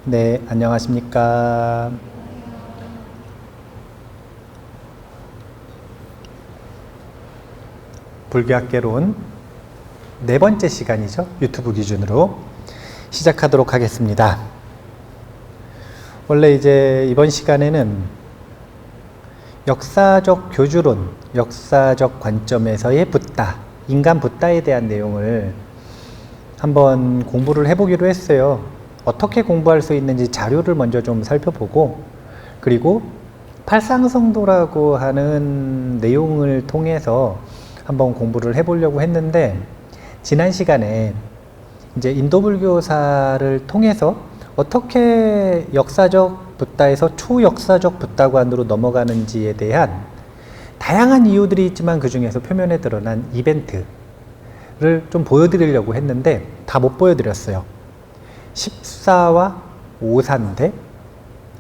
네, 안녕하십니까. 불교학개론 네 번째 시간이죠. 유튜브 기준으로 시작하도록 하겠습니다. 원래 이제 이번 시간에는 역사적 교주론, 역사적 관점에서의 붓다, 인간 붓다에 대한 내용을 한번 공부를 해보기로 했어요. 어떻게 공부할 수 있는지 자료를 먼저 좀 살펴보고, 그리고 팔상성도라고 하는 내용을 통해서 한번 공부를 해보려고 했는데, 지난 시간에 이제 인도불교사를 통해서 어떻게 역사적 붓다에서 초역사적 붓다관으로 넘어가는지에 대한 다양한 이유들이 있지만 그 중에서 표면에 드러난 이벤트를 좀 보여드리려고 했는데 다 못 보여드렸어요. 14와 5사인데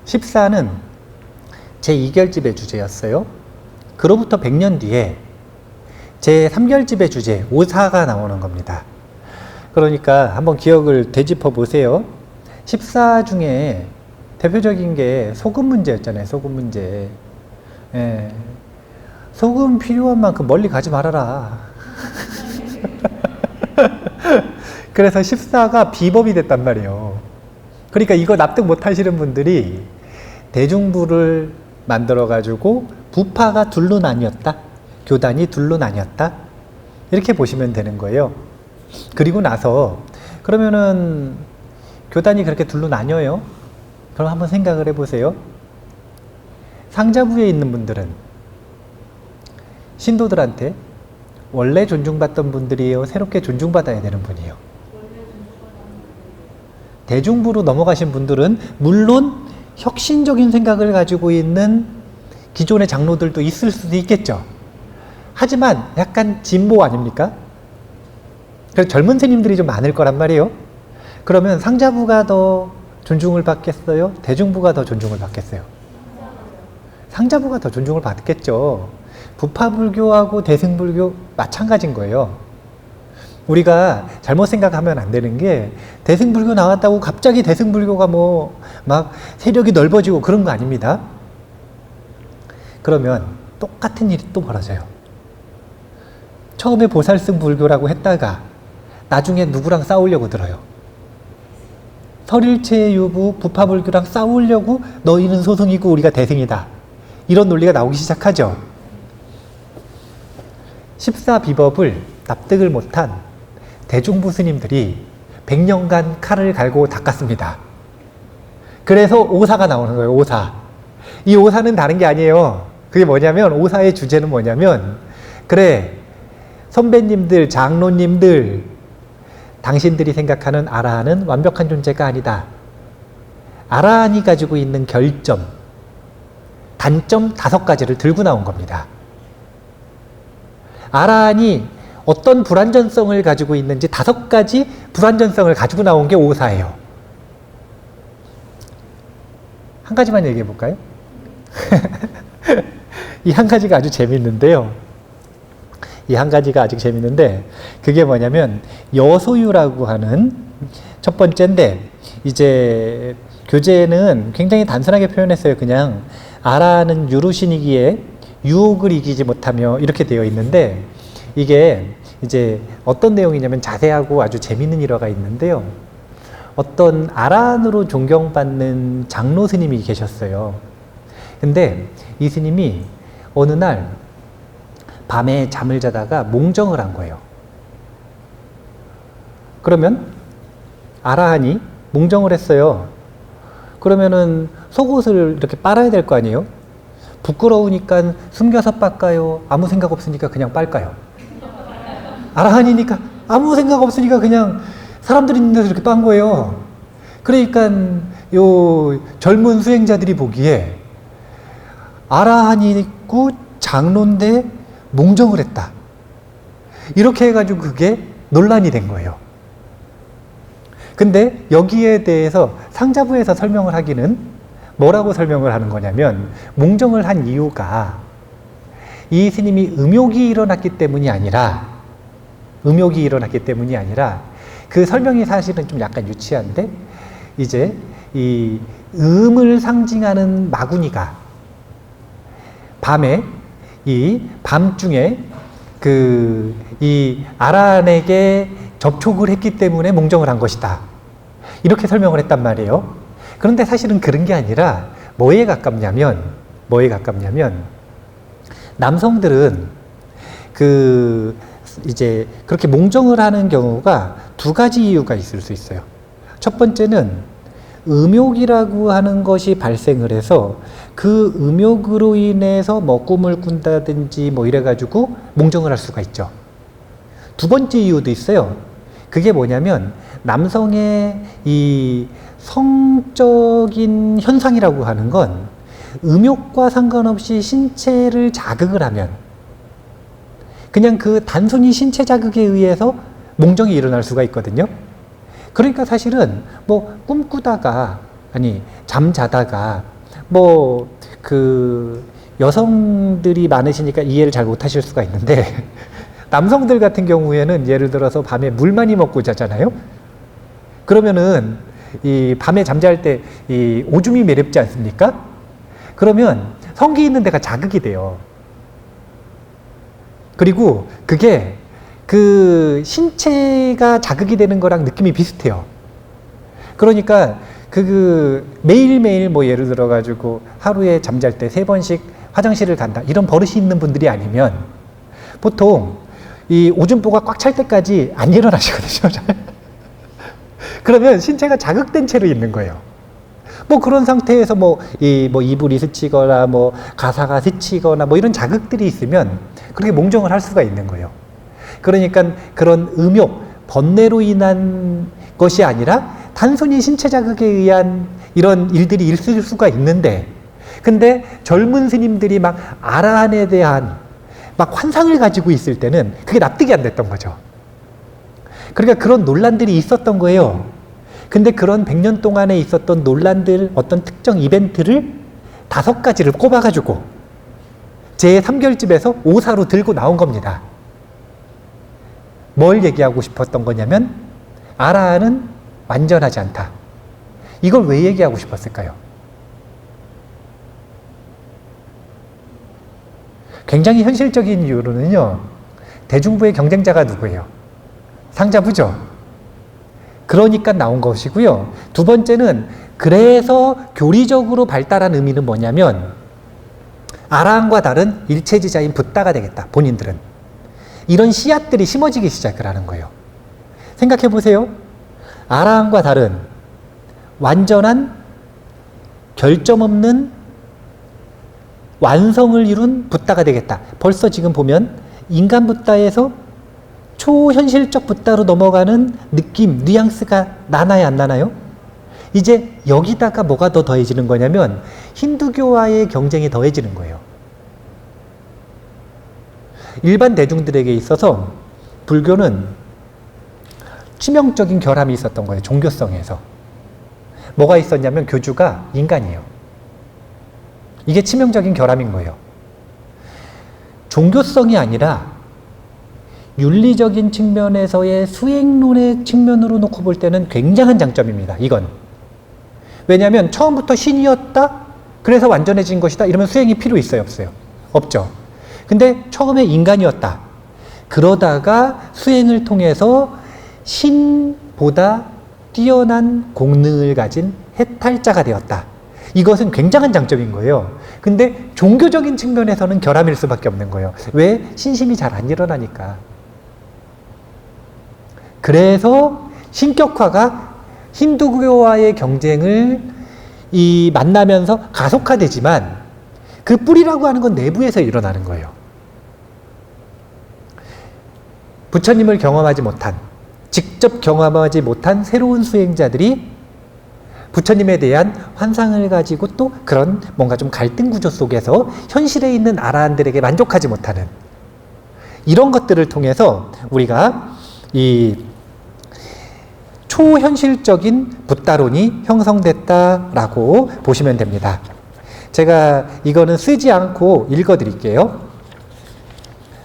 14는 제2결집의 주제였어요. 그로부터 100년 뒤에 제3결집의 주제 5사가 나오는 겁니다. 그러니까 한번 기억을 되짚어 보세요. 14 중에 대표적인 게 소금 문제였잖아요. 소금 문제. 예. 소금 필요한 만큼 멀리 가지 말아라. 그래서 14가 비법이 됐단 말이에요. 그러니까 이거 납득 못 하시는 분들이 대중부를 만들어 가지고 부파가 둘로 나뉘었다, 교단이 둘로 나뉘었다, 이렇게 보시면 되는 거예요. 그리고 나서 그러면은 교단이 그렇게 둘로 나뉘어요. 그럼 한번 생각을 해보세요. 상자부에 있는 분들은 신도들한테 원래 존중받던 분들이에요? 새롭게 존중받아야 되는 분이에요? 대중부로 넘어가신 분들은 물론 혁신적인 생각을 가지고 있는 기존의 장로들도 있을 수도 있겠죠. 하지만 약간 진보 아닙니까? 그래서 젊은 스님들이 좀 많을 거란 말이에요. 그러면 상자부가 더 존중을 받겠어요? 대중부가 더 존중을 받겠어요? 상자부가 더 존중을 받겠죠. 부파불교하고 대승불교 마찬가지인 거예요. 우리가 잘못 생각하면 안 되는 게 대승불교 나왔다고 갑자기 대승불교가 뭐 막 세력이 넓어지고 그런 거 아닙니다. 그러면 똑같은 일이 또 벌어져요. 처음에 보살승 불교라고 했다가 나중에 누구랑 싸우려고 들어요? 설일체 유부 부파불교랑 싸우려고 너희는 소승이고 우리가 대승이다, 이런 논리가 나오기 시작하죠. 14비법을 납득을 못한 대중부 스님들이 100년간 칼을 갈고 닦았습니다. 그래서 오사가 나오는 거예요. 오사. 이 오사는 다른 게 아니에요. 그게 뭐냐면, 오사의 주제는 뭐냐면, 그래, 선배님들, 장로님들, 당신들이 생각하는 아라한은 완벽한 존재가 아니다. 아라한이 가지고 있는 결점, 단점 5가지를 들고 나온 겁니다. 아라한이 어떤 불완전성을 가지고 있는지 5가지 불완전성을 가지고 나온 게 오사예요. 한 가지만 얘기해 볼까요? 이 한 가지가 아주 재밌는데요. 이 한 가지가 아주 재밌는데, 그게 뭐냐면 여소유라고 하는 첫 번째인데, 이제 교재는 굉장히 단순하게 표현했어요. 그냥 아라는 유루신이기에 유혹을 이기지 못하며, 이렇게 되어 있는데, 이게 이제 어떤 내용이냐면 자세하고 아주 재밌는 일화가 있는데요. 어떤 아라한으로 존경받는 장로 스님이 계셨어요. 근데 이 스님이 어느 날 밤에 잠을 자다가 몽정을 한 거예요. 그러면 아라한이 몽정을 했어요. 그러면은 속옷을 이렇게 빨아야 될 거 아니에요? 부끄러우니까 숨겨서 빨까요? 아무 생각 없으니까 그냥 빨까요? 아라한이니까 아무 생각 없으니까 그냥 사람들이 있는 데서 이렇게 빤 거예요. 그러니까 요 젊은 수행자들이 보기에 아라한이고 장로인데 몽정을 했다, 이렇게 해가지고 그게 논란이 된 거예요. 근데 여기에 대해서 상자부에서 설명을 하기는 뭐라고 설명을 하는 거냐면, 몽정을 한 이유가 이 스님이 음욕이 일어났기 때문이 아니라 그 설명이 사실은 좀 약간 유치한데, 이제 이 음을 상징하는 마구니가 밤에 이 밤중에 이 아란에게 접촉을 했기 때문에 몽정을 한 것이다. 이렇게 설명을 했단 말이에요. 그런데 사실은 그런 게 아니라 뭐에 가깝냐면 남성들은 이제 그렇게 몽정을 하는 경우가 두 가지 이유가 있을 수 있어요. 첫 번째는 음욕이라고 하는 것이 발생을 해서 그 음욕으로 인해서 뭐 꿈을 꾼다든지 뭐 이래가지고 몽정을 할 수가 있죠. 두 번째 이유도 있어요. 그게 뭐냐면 남성의 이 성적인 현상이라고 하는 건 음욕과 상관없이 신체를 자극을 하면 그냥 그 단순히 신체 자극에 의해서 몽정이 일어날 수가 있거든요. 그러니까 사실은 뭐 꿈꾸다가 아니 잠자다가 뭐 여성들이 많으시니까 이해를 잘 못하실 수가 있는데 남성들 같은 경우에는 예를 들어서 밤에 물 많이 먹고 자잖아요. 그러면은 이 밤에 잠잘 때 이 오줌이 매렵지 않습니까? 그러면 성기 있는 데가 자극이 돼요. 그리고 그게 신체가 자극이 되는 거랑 느낌이 비슷해요. 그러니까 매일매일 뭐 예를 들어 가지고 하루에 잠잘 때 3번씩 화장실을 간다 이런 버릇이 있는 분들이 아니면 보통 이 오줌보가 꽉 찰 때까지 안 일어나시거든요. 그러면 신체가 자극된 채로 있는 거예요. 뭐 그런 상태에서 이불이 스치거나 뭐 가사가 스치거나 뭐 이런 자극들이 있으면 그렇게 몽정을 할 수가 있는 거예요. 그러니까 그런 음욕, 번뇌로 인한 것이 아니라 단순히 신체 자극에 의한 이런 일들이 있을 수가 있는데, 근데 젊은 스님들이 막 아라한에 대한 막 환상을 가지고 있을 때는 그게 납득이 안 됐던 거죠. 그러니까 그런 논란들이 있었던 거예요. 근데 그런 100년 동안에 있었던 논란들, 어떤 특정 이벤트를 5가지를 꼽아가지고 제3결집에서 오사로 들고 나온 겁니다. 뭘 얘기하고 싶었던 거냐면 아라한은 완전하지 않다. 이걸 왜 얘기하고 싶었을까요? 굉장히 현실적인 이유로는요, 대중부의 경쟁자가 누구예요? 상자부죠. 그러니까 나온 것이고요. 두 번째는 그래서 교리적으로 발달한 의미는 뭐냐면 아라한과 다른 일체지자인 붓다가 되겠다. 본인들은. 이런 씨앗들이 심어지기 시작을 하는 거예요. 생각해 보세요. 아라한과 다른 완전한 결점 없는 완성을 이룬 붓다가 되겠다. 벌써 지금 보면 인간 붓다에서 초현실적 붓다로 넘어가는 느낌, 뉘앙스가 나나요, 안 나나요? 이제 여기다가 뭐가 더 더해지는 거냐면 힌두교와의 경쟁이 더해지는 거예요. 일반 대중들에게 있어서 불교는 치명적인 결함이 있었던 거예요. 종교성에서. 뭐가 있었냐면 교주가 인간이에요. 이게 치명적인 결함인 거예요. 종교성이 아니라 윤리적인 측면에서의 수행론의 측면으로 놓고 볼 때는 굉장한 장점입니다. 이건. 왜냐하면 처음부터 신이었다? 그래서 완전해진 것이다? 이러면 수행이 필요 있어요? 없어요? 없죠. 근데 처음에 인간이었다. 그러다가 수행을 통해서 신보다 뛰어난 공능을 가진 해탈자가 되었다. 이것은 굉장한 장점인 거예요. 근데 종교적인 측면에서는 결함일 수밖에 없는 거예요. 왜? 신심이 잘 안 일어나니까. 그래서 신격화가 힌두교와의 경쟁을 만나면서 가속화되지만 그 뿌리라고 하는 건 내부에서 일어나는 거예요. 부처님을 경험하지 못한, 직접 경험하지 못한 새로운 수행자들이 부처님에 대한 환상을 가지고 또 그런 뭔가 좀 갈등 구조 속에서 현실에 있는 아라한들에게 만족하지 못하는 이런 것들을 통해서 우리가 이 초현실적인 붓다론이 형성됐다라고 보시면 됩니다. 제가 이거는 쓰지 않고 읽어드릴게요.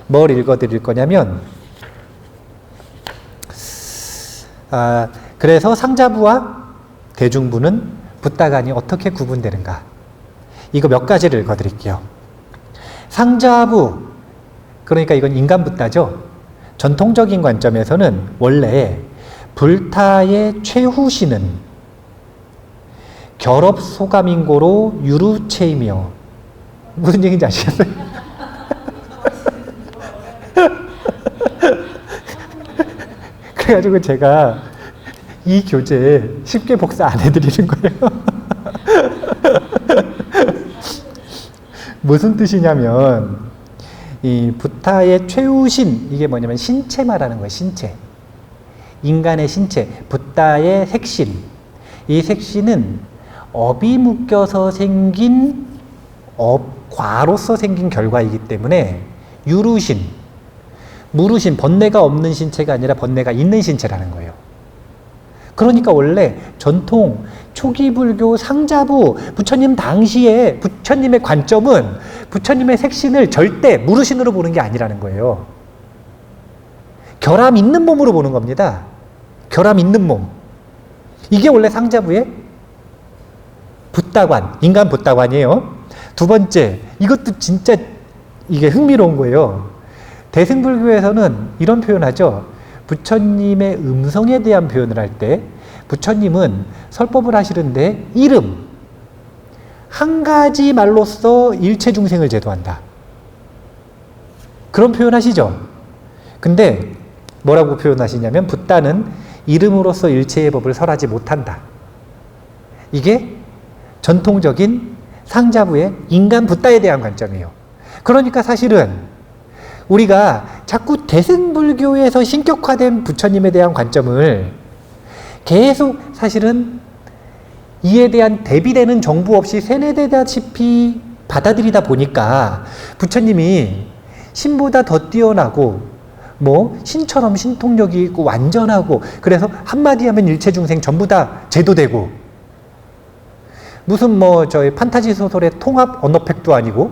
뭘 읽어드릴 거냐면 그래서 상자부와 대중부는 붓다가 아니 어떻게 구분되는가? 이거 몇 가지를 읽어드릴게요. 상자부, 그러니까 이건 인간 붓다죠. 전통적인 관점에서는 원래 불타의 최후시는 결합소감인고로 유루체이며, 무슨 얘기인지 아시겠어요? 그래가지고 제가 이 교재 쉽게 복사 안 해드리는 거예요. 무슨 뜻이냐면, 이 붓타의 최우신, 이게 뭐냐면 신체 말하는 거예요. 신체. 인간의 신체, 붓다의 색신. 이 색신은 업이 묶여서 생긴 과로서 생긴 결과이기 때문에 유루신, 무루신, 번뇌가 없는 신체가 아니라 번뇌가 있는 신체라는 거예요. 그러니까 원래 전통 초기 불교 상자부 부처님 당시에 부처님의 관점은 부처님의 색신을 절대 무루신으로 보는 게 아니라는 거예요. 결함 있는 몸으로 보는 겁니다. 결함 있는 몸. 이게 원래 상자부의 붓다관, 인간 붓다관이에요. 두 번째, 이것도 진짜 이게 흥미로운 거예요. 대승불교에서는 이런 표현하죠. 부처님의 음성에 대한 표현을 할 때 부처님은 설법을 하시는데 이름, 한 가지 말로써 일체 중생을 제도한다. 그런 표현 하시죠. 근데 뭐라고 표현하시냐면 붓다는 이름으로써 일체의 법을 설하지 못한다. 이게 전통적인 상자부의 인간 붓다에 대한 관점이에요. 그러니까 사실은 우리가 자꾸 대승불교에서 신격화된 부처님에 대한 관점을 계속 사실은 이에 대한 대비되는 정보 없이 세뇌되다시피 받아들이다 보니까 부처님이 신보다 더 뛰어나고 뭐 신처럼 신통력이 있고 완전하고 그래서 한마디 하면 일체 중생 전부 다 제도되고 무슨 뭐 저희 판타지 소설의 통합 언어팩도 아니고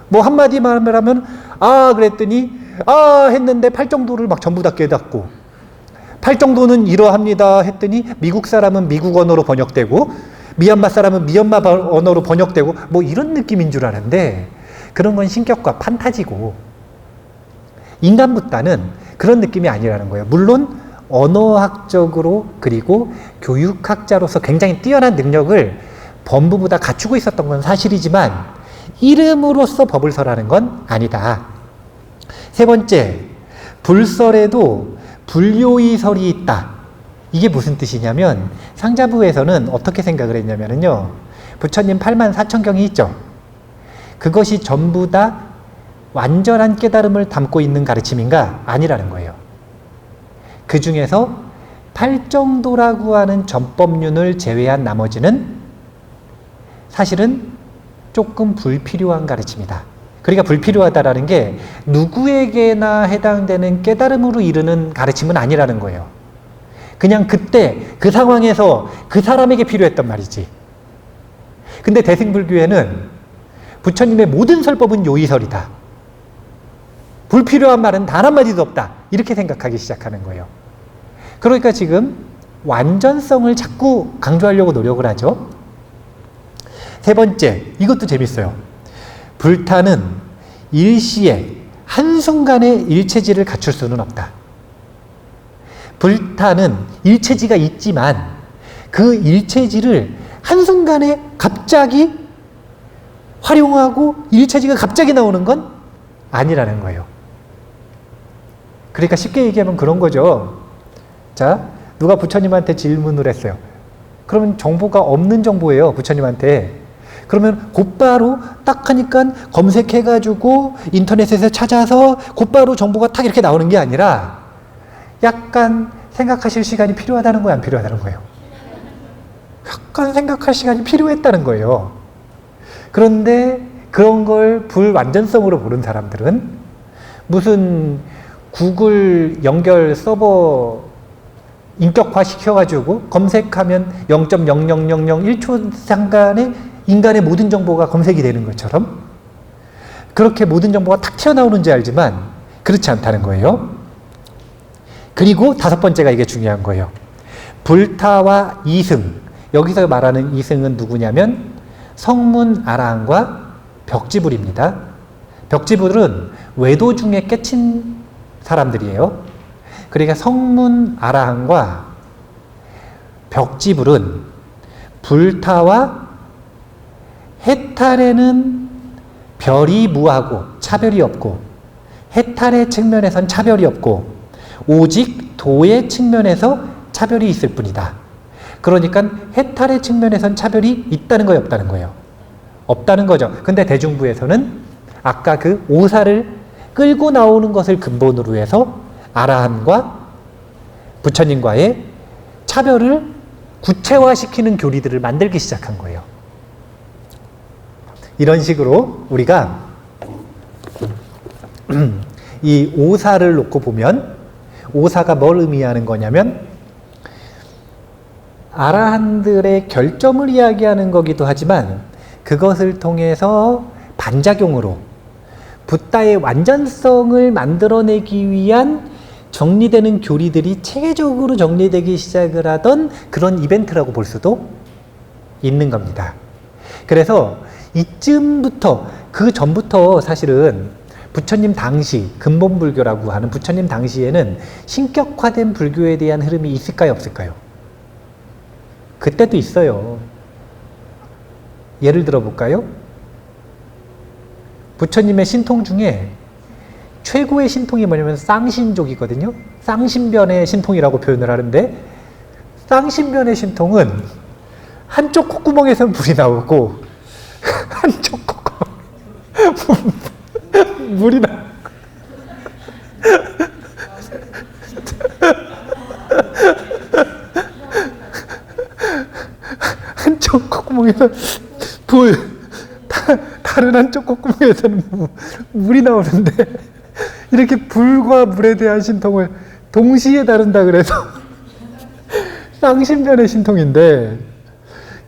뭐 한마디 말을 하면 아 그랬더니 아 했는데 팔정도를 막 전부 다 깨닫고 팔정도는 이러합니다 했더니 미국 사람은 미국 언어로 번역되고 미얀마 사람은 미얀마 언어로 번역되고 뭐 이런 느낌인 줄 아는데 그런 건 신격과 판타지고 인간 붓다는 그런 느낌이 아니라는 거예요. 물론 언어학적으로 그리고 교육학자로서 굉장히 뛰어난 능력을 범부보다 갖추고 있었던 건 사실이지만 이름으로써 법을 설하는 건 아니다. 세 번째, 불설에도 불요의설이 있다. 이게 무슨 뜻이냐면 상자부에서는 어떻게 생각을 했냐면요. 부처님 84,000경이 있죠. 그것이 전부 다 완전한 깨달음을 담고 있는 가르침인가? 아니라는 거예요. 그 중에서 팔정도라고 하는 전법륜을 제외한 나머지는 사실은 조금 불필요한 가르침이다. 그러니까 불필요하다라는 게 누구에게나 해당되는 깨달음으로 이르는 가르침은 아니라는 거예요. 그냥 그때 그 상황에서 그 사람에게 필요했단 말이지. 근데 대승불교에는 부처님의 모든 설법은 요의설이다. 불필요한 말은 단 한마디도 없다. 이렇게 생각하기 시작하는 거예요. 그러니까 지금 완전성을 자꾸 강조하려고 노력을 하죠. 세 번째, 이것도 재밌어요. 불타는 일시에 한순간에 일체지를 갖출 수는 없다. 불타는 일체지가 있지만 그 일체지를 한순간에 갑자기 활용하고 일체지가 갑자기 나오는 건 아니라는 거예요. 그러니까 쉽게 얘기하면 그런 거죠. 자, 누가 부처님한테 질문을 했어요. 그러면 정보가 없는 정보예요, 부처님한테. 그러면 곧바로 딱 하니까 검색해가지고 인터넷에서 찾아서 곧바로 정보가 딱 이렇게 나오는 게 아니라 약간 생각하실 시간이 필요하다는 거예요, 안 필요하다는 거예요? 약간 생각할 시간이 필요했다는 거예요. 그런데 그런 걸 불완전성으로 보는 사람들은 무슨 구글 연결 서버 인격화 시켜가지고 검색하면 0.00001초 상간에 인간의 모든 정보가 검색이 되는 것처럼 그렇게 모든 정보가 탁 튀어나오는 줄 알지만 그렇지 않다는 거예요. 그리고 다섯 번째가 이게 중요한 거예요. 불타와 이승. 여기서 말하는 이승은 누구냐면 성문 아라한과 벽지불입니다. 벽지불은 외도 중에 깨친 사람들이에요. 그러니까 성문 아라한과 벽지불은 불타와 해탈에는 별이 무하고 차별이 없고, 해탈의 측면에선 차별이 없고, 오직 도의 측면에서 차별이 있을 뿐이다. 그러니까 해탈의 측면에선 차별이 있다는 거예요, 없다는 거예요? 없다는 거죠. 근데 대중부에서는 아까 그 오사를 끌고 나오는 것을 근본으로 해서 아라한과 부처님과의 차별을 구체화시키는 교리들을 만들기 시작한 거예요. 이런 식으로 우리가 이 오사를 놓고 보면 오사가 뭘 의미하는 거냐면 아라한들의 결점을 이야기하는 거기도 하지만 그것을 통해서 반작용으로 붓다의 완전성을 만들어내기 위한 정리되는 교리들이 체계적으로 정리되기 시작을 하던 그런 이벤트라고 볼 수도 있는 겁니다. 그래서 이쯤부터, 그 전부터 사실은 부처님 당시, 근본불교라고 하는 부처님 당시에는 신격화된 불교에 대한 흐름이 있을까요, 없을까요? 그때도 있어요. 예를 들어 볼까요? 부처님의 신통 중에 최고의 신통이 뭐냐면 쌍신족이거든요. 쌍신변의 신통이라고 표현을 하는데, 쌍신변의 신통은 한쪽 콧구멍에서 물이 나오고 한쪽 콧구멍 물이 나. 한쪽 콧구멍에서 다른 한쪽 콧구멍에서는 물이 나오는데, 이렇게 불과 물에 대한 신통을 동시에 다룬다 그래서 쌍신변의 신통인데,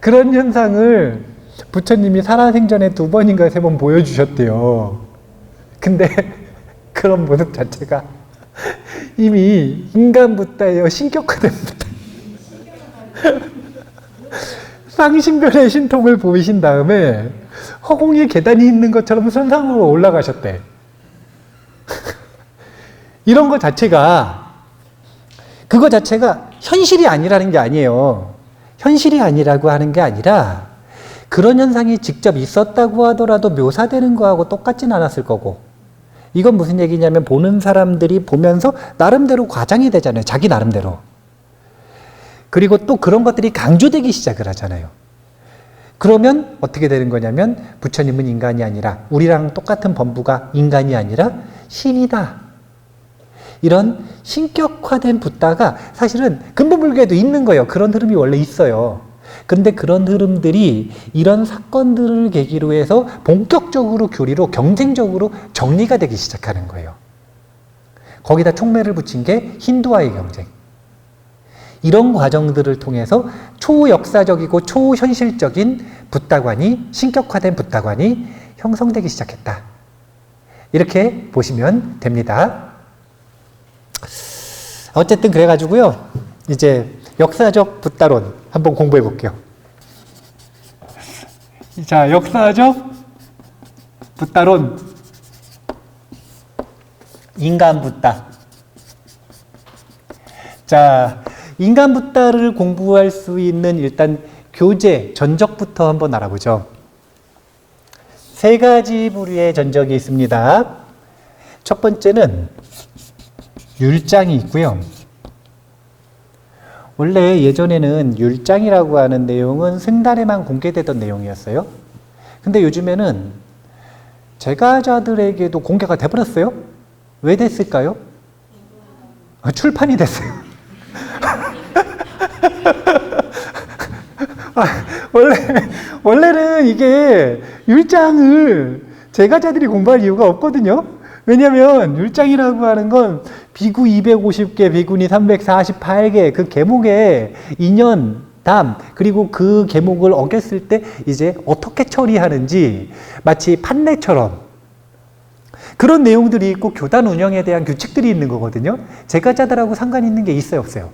그런 현상을 부처님이 살아생전에 2번인가 3번 보여주셨대요. 근데 그런 모습 자체가 이미 인간 붓다예요, 신격화된 붓다. 쌍신변의 신통을 보이신 다음에 허공에 계단이 있는 것처럼 선상으로 올라가셨대. 이런 것 자체가, 그거 자체가 현실이 아니라는 게 아니에요. 현실이 아니라고 하는 게 아니라 그런 현상이 직접 있었다고 하더라도 묘사되는 거하고 똑같진 않았을 거고, 이건 무슨 얘기냐면 보는 사람들이 보면서 나름대로 과장이 되잖아요. 자기 나름대로. 그리고 또 그런 것들이 강조되기 시작을 하잖아요. 그러면 어떻게 되는 거냐면 부처님은 인간이 아니라, 우리랑 똑같은 범부가 인간이 아니라 신이다. 이런 신격화된 붓다가 사실은 근본불교에도 있는 거예요. 그런 흐름이 원래 있어요. 근데 그런 흐름들이 이런 사건들을 계기로 해서 본격적으로 교리로 경쟁적으로 정리가 되기 시작하는 거예요. 거기다 촉매를 붙인 게 힌두와의 경쟁. 이런 과정들을 통해서 초역사적이고 초현실적인 붓다관이, 신격화된 붓다관이 형성되기 시작했다. 이렇게 보시면 됩니다. 어쨌든 그래가지고요, 이제 역사적 붓다론 한번 공부해 볼게요. 자, 역사적 붓다론, 인간 붓다. 자, 인간 붓다를 공부할 수 있는 일단 교재, 전적부터 한번 알아보죠. 3가지 부류의 전적이 있습니다. 첫 번째는 율장이 있고요. 원래 예전에는 율장이라고 하는 내용은 승달에만 공개되던 내용이었어요. 근데 요즘에는 제가자들에게도 공개가 돼버렸어요. 왜 됐을까요? 출판이 됐어요. 원래는 이게 율장을 제가자들이 공부할 이유가 없거든요. 왜냐하면 율장이라고 하는 건 비구 250개, 비구니 348개, 그 계목의 인연담, 그리고 그 계목을 어겼을 때 이제 어떻게 처리하는지 마치 판례처럼 그런 내용들이 있고 교단 운영에 대한 규칙들이 있는 거거든요. 제가자들하고 상관 있는 게 있어요, 없어요?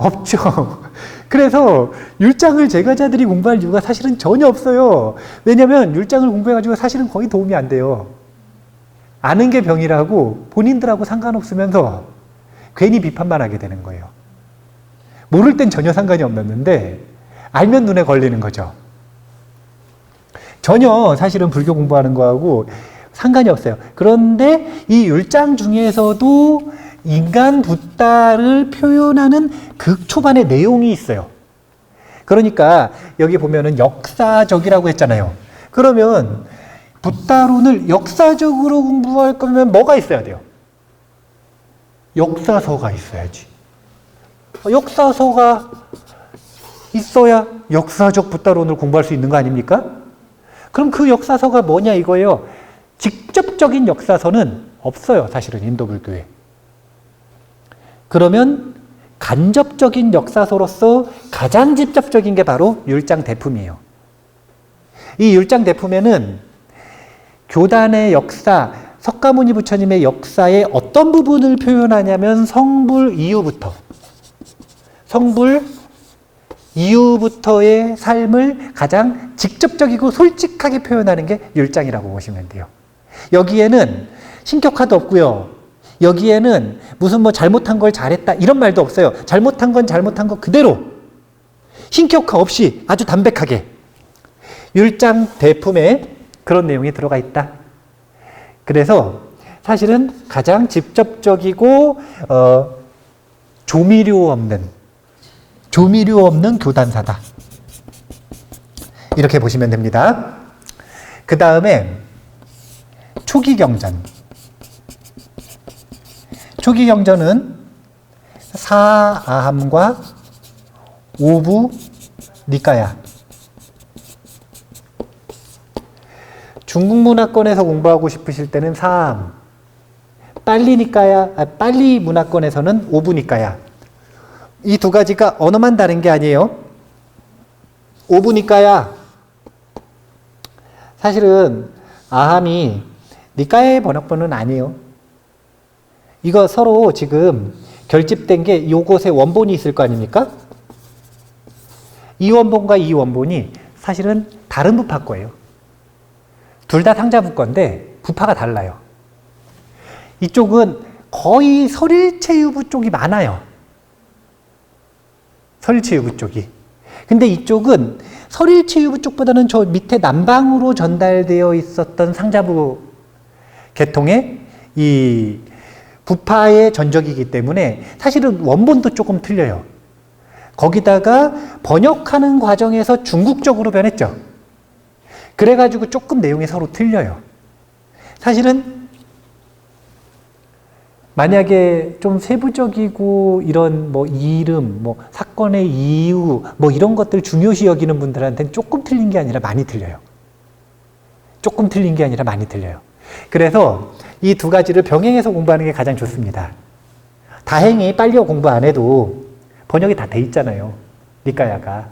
없죠. 그래서 율장을 제과자들이 공부할 이유가 사실은 전혀 없어요. 왜냐하면 율장을 공부해가지고 사실은 거의 도움이 안 돼요. 아는 게 병이라고 본인들하고 상관없으면서 괜히 비판만 하게 되는 거예요. 모를 땐 전혀 상관이 없었는데 알면 눈에 걸리는 거죠. 전혀 사실은 불교 공부하는 거하고 상관이 없어요. 그런데 이 율장 중에서도 인간 붓다를 표현하는 극초반의 내용이 있어요. 그러니까 여기 보면은 역사적이라고 했잖아요. 그러면 붓다론을 역사적으로 공부할 거면 뭐가 있어야 돼요? 역사서가 있어야지. 역사서가 있어야 역사적 붓다론을 공부할 수 있는 거 아닙니까? 그럼 그 역사서가 뭐냐 이거예요. 직접적인 역사서는 없어요. 사실은 인도 불교에. 그러면 간접적인 역사서로서 가장 직접적인 게 바로 율장 대품이에요. 이 율장 대품에는 교단의 역사, 석가모니 부처님의 역사의 어떤 부분을 표현하냐면 성불 이후부터의 삶을 가장 직접적이고 솔직하게 표현하는 게 율장이라고 보시면 돼요. 여기에는 신격화도 없고요. 여기에는 무슨 뭐 잘못한 걸 잘했다 이런 말도 없어요. 잘못한 건 잘못한 거 그대로 신격화 없이 아주 담백하게 율장 대품에 그런 내용이 들어가 있다. 그래서 사실은 가장 직접적이고 조미료 없는 교단사다. 이렇게 보시면 됩니다. 그 다음에 초기경전. 초기경전은 사아함과 오부 니까야. 중국 문화권에서 공부하고 싶으실 때는 사암, 빨리 문화권에서는 오부 니까야. 이 두 가지가 언어만 다른 게 아니에요. 오부 니까야. 사실은 아함이 니까야의 번역본은 아니에요. 이거 서로 지금 결집된 게 요것에 원본이 있을 거 아닙니까? 이 원본과 이 원본이 사실은 다른 부파 거예요. 둘 다 상자부 건데 부파가 달라요. 이쪽은 거의 설일체유부 쪽이 많아요. 설일체유부 쪽이. 근데 이쪽은 설일체유부 쪽보다는 저 밑에 남방으로 전달되어 있었던 상자부 계통의 이 부파의 전적이기 때문에 사실은 원본도 조금 틀려요. 거기다가 번역하는 과정에서 중국적으로 변했죠. 그래가지고 조금 내용이 서로 틀려요. 사실은 만약에 좀 세부적이고 이런 뭐 이름, 뭐 사건의 이유, 뭐 이런 것들 중요시 여기는 분들한테는 조금 틀린 게 아니라 많이 틀려요. 조금 틀린 게 아니라 많이 틀려요. 그래서 이 두 가지를 병행해서 공부하는 게 가장 좋습니다. 다행히 빨리어 공부 안 해도 번역이 다 돼 있잖아요. 니까야가.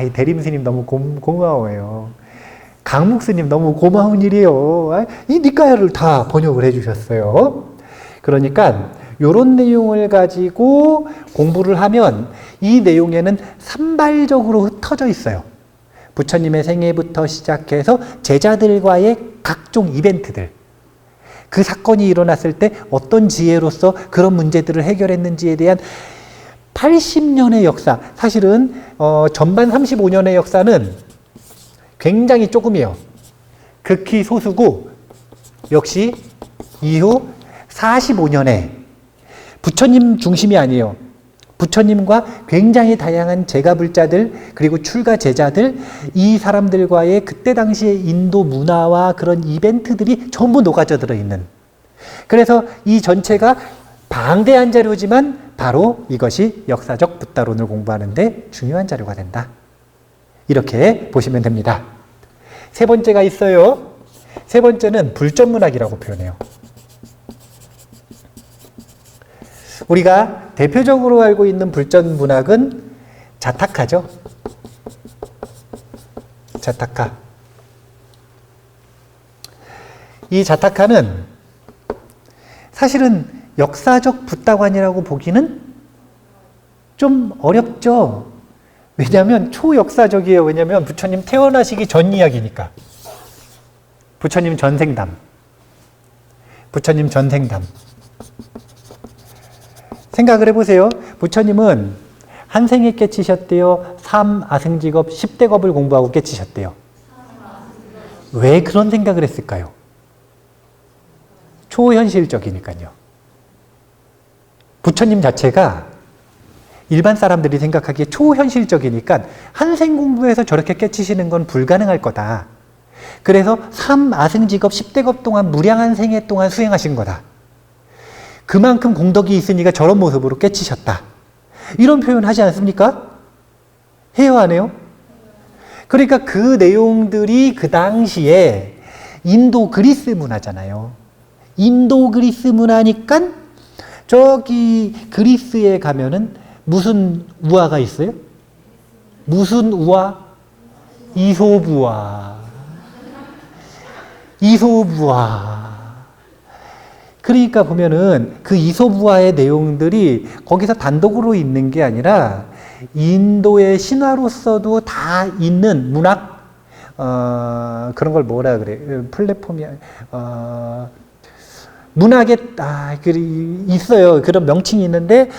이 대림스님 너무 고마워요. 강묵스님 너무 고마운 일이에요. 이 니까야를 다 번역을 해주셨어요. 그러니까 이런 내용을 가지고 공부를 하면 이 내용에는 산발적으로 흩어져 있어요. 부처님의 생애부터 시작해서 제자들과의 각종 이벤트들, 그 사건이 일어났을 때 어떤 지혜로서 그런 문제들을 해결했는지에 대한 80년의 역사, 사실은 전반 35년의 역사는 굉장히 조금이에요. 극히 소수고 역시 이후 45년에 부처님 중심이 아니에요. 부처님과 굉장히 다양한 제가불자들 그리고 출가 제자들, 이 사람들과의 그때 당시의 인도 문화와 그런 이벤트들이 전부 녹아져 들어있는, 그래서 이 전체가 방대한 자료지만 바로 이것이 역사적 붓다론을 공부하는데 중요한 자료가 된다. 이렇게 보시면 됩니다. 세 번째가 있어요. 세 번째는 불전문학이라고 표현해요. 우리가 대표적으로 알고 있는 불전문학은 자타카죠. 자타카. 이 자타카는 사실은 역사적 붓다관이라고 보기는 좀 어렵죠? 왜냐하면 초역사적이에요. 왜냐하면 부처님 태어나시기 전 이야기니까. 부처님 전생담. 부처님 전생담. 생각을 해보세요. 부처님은 한 생에 깨치셨대요. 3아승직업 10대겁을 공부하고 깨치셨대요. 왜 그런 생각을 했을까요? 초현실적이니까요. 부처님 자체가 일반 사람들이 생각하기에 초현실적이니까 한 생 공부해서 저렇게 깨치시는 건 불가능할 거다. 그래서 3아승직업 10대겁 동안 무량한 생애 동안 수행하신 거다. 그만큼 공덕이 있으니까 저런 모습으로 깨치셨다. 이런 표현 하지 않습니까? 해요, 안 해요? 그러니까 그 내용들이 그 당시에 인도 그리스 문화잖아요. 인도 그리스 문화니까 저기 그리스에 가면은 무슨 우화가 있어요? 무슨 우화? 이솝우화. 이솝우화. 그러니까 보면은 그 이솝우화의 내용들이 거기서 단독으로 있는 게 아니라 인도의 신화로서도 다 있는 문학, 그런 걸 뭐라 그래? 플랫폼이, 문학에, 있어요. 그런 명칭이 있는데,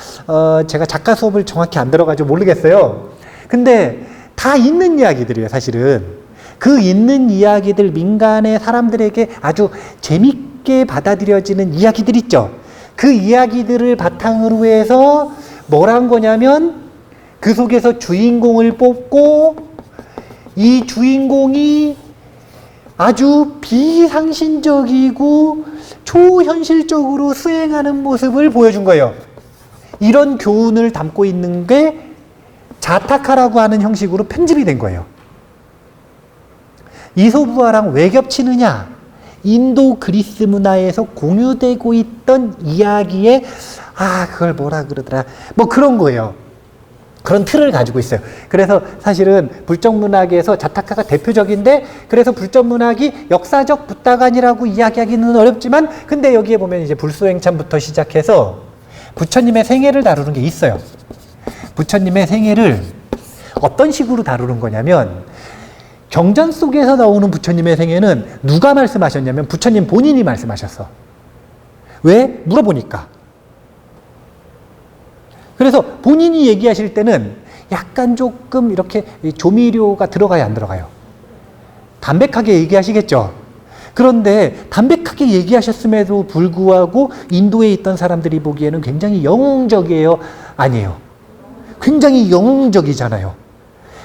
제가 작가 수업을 정확히 안 들어가지고 모르겠어요. 근데 다 있는 이야기들이에요, 사실은. 그 있는 이야기들, 민간의 사람들에게 아주 재밌게 받아들여지는 이야기들 있죠. 그 이야기들을 바탕으로 해서 뭘 한 거냐면, 그 속에서 주인공을 뽑고, 이 주인공이 아주 비상신적이고 초현실적으로 수행하는 모습을 보여준 거예요. 이런 교훈을 담고 있는 게 자타카라고 하는 형식으로 편집이 된 거예요. 이솝우화랑 왜 겹치느냐? 인도 그리스 문화에서 공유되고 있던 이야기에 그걸 뭐라 그러더라. 뭐 그런 거예요. 그런 틀을 가지고 있어요. 그래서 사실은 불정문학에서 자타카가 대표적인데, 그래서 불정문학이 역사적 붓다간이라고 이야기하기는 어렵지만, 근데 여기에 보면 이제 불소행참부터 시작해서 부처님의 생애를 다루는 게 있어요. 부처님의 생애를 어떤 식으로 다루는 거냐면, 경전 속에서 나오는 부처님의 생애는 누가 말씀하셨냐면 부처님 본인이 말씀하셨어. 왜? 물어보니까. 그래서 본인이 얘기하실 때는 약간 조금 이렇게 조미료가 들어가야 안 들어가요? 담백하게 얘기하시겠죠? 그런데 담백하게 얘기하셨음에도 불구하고 인도에 있던 사람들이 보기에는 굉장히 영웅적이에요? 아니에요. 굉장히 영웅적이잖아요.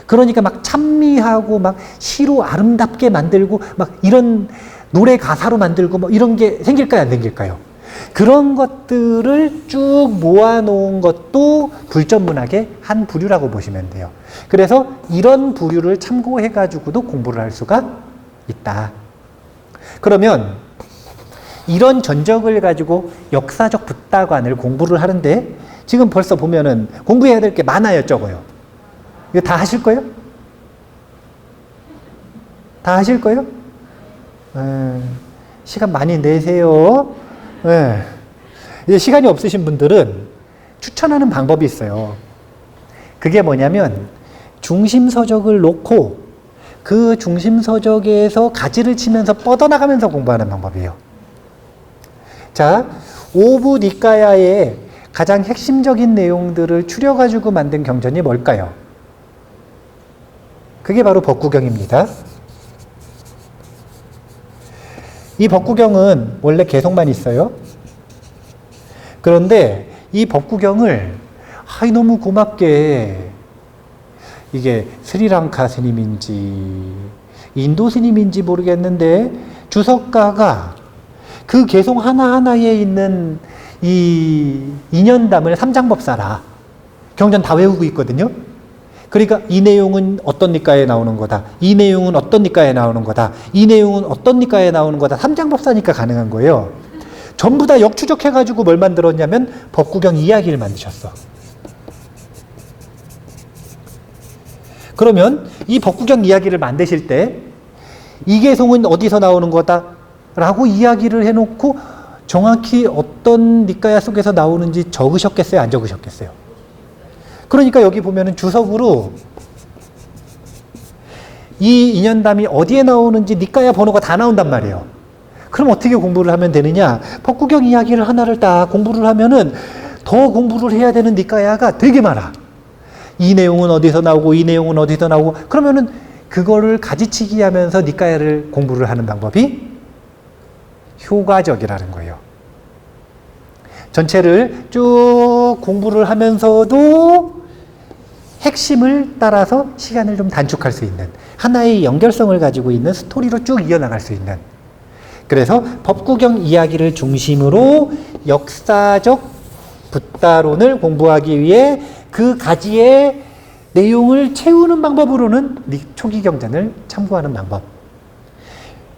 그러니까 막 찬미하고 막 시로 아름답게 만들고 막 이런 노래 가사로 만들고 뭐 이런 게 생길까요? 안 생길까요? 그런 것들을 쭉 모아놓은 것도 불전문학의 한 부류라고 보시면 돼요. 그래서 이런 부류를 참고해가지고도 공부를 할 수가 있다. 그러면 이런 전적을 가지고 역사적 붓다관을 공부를 하는데, 지금 벌써 보면은 공부해야 될 게 많아요, 적어요. 이거 다 하실 거예요? 다 하실 거예요? 시간 많이 내세요. 이제 시간이 없으신 분들은 추천하는 방법이 있어요. 그게 뭐냐면 중심서적을 놓고 그 중심서적에서 가지를 치면서 뻗어나가면서 공부하는 방법이에요. 자, 오부 니까야의 가장 핵심적인 내용들을 추려가지고 만든 경전이 뭘까요? 그게 바로 법구경입니다. 이 법구경은 원래 개성만 있어요. 그런데 이 법구경을 너무 고맙게, 이게 스리랑카 스님인지 인도 스님인지 모르겠는데 주석가가 그 개성 하나하나에 있는 이 인연담을 삼장법사라 경전 다 외우고 있거든요. 그러니까 이 내용은 어떤 니까에 나오는 거다, 이 내용은 어떤 니까에 나오는 거다, 이 내용은 어떤 니까에 나오는 거다. 삼장법사니까 가능한 거예요. 전부 다 역추적해가지고 뭘 만들었냐면 법구경 이야기를 만드셨어. 그러면 이 법구경 이야기를 만드실 때 이 개성은 어디서 나오는 거다 라고 이야기를 해놓고 정확히 어떤 니까야 속에서 나오는지 적으셨겠어요? 안 적으셨겠어요? 그러니까 여기 보면은 주석으로 이 인연담이 어디에 나오는지 니까야 번호가 다 나온단 말이에요. 그럼 어떻게 공부를 하면 되느냐? 법구경 이야기를 하나를 딱 공부를 하면은 더 공부를 해야 되는 니까야가 되게 많아. 이 내용은 어디서 나오고 이 내용은 어디서 나오고 그러면은 그거를 가지치기 하면서 니까야를 공부를 하는 방법이 효과적이라는 거예요. 전체를 쭉 공부를 하면서도 핵심을 따라서 시간을 좀 단축할 수 있는 하나의 연결성을 가지고 있는 스토리로 쭉 이어나갈 수 있는, 그래서 법구경 이야기를 중심으로 역사적 붓다론을 공부하기 위해 그 가지의 내용을 채우는 방법으로는 초기경전을 참고하는 방법.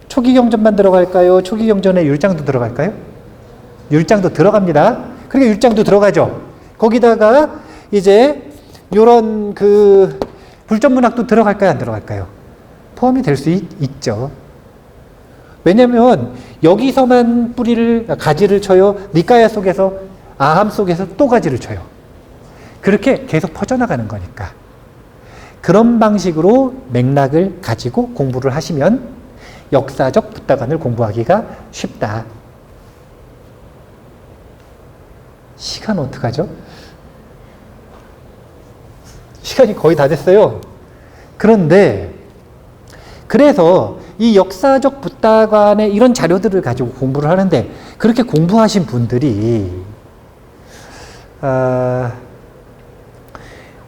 초기경전만 들어갈까요? 초기경전에 율장도 들어갈까요? 율장도 들어갑니다. 그러니까 율장도 들어가죠. 거기다가 이제 요런 그 불전문학도 들어갈까요? 안 들어갈까요? 포함이 될 수 있죠. 왜냐면 여기서만 가지를 쳐요. 니까야 속에서, 아함 속에서 또 가지를 쳐요. 그렇게 계속 퍼져나가는 거니까. 그런 방식으로 맥락을 가지고 공부를 하시면 역사적 붓다관을 공부하기가 쉽다. 시간 어떡하죠? 시간이 거의 다 됐어요. 그런데 그래서 이 역사적 붓다관의 이런 자료들을 가지고 공부를 하는데, 그렇게 공부하신 분들이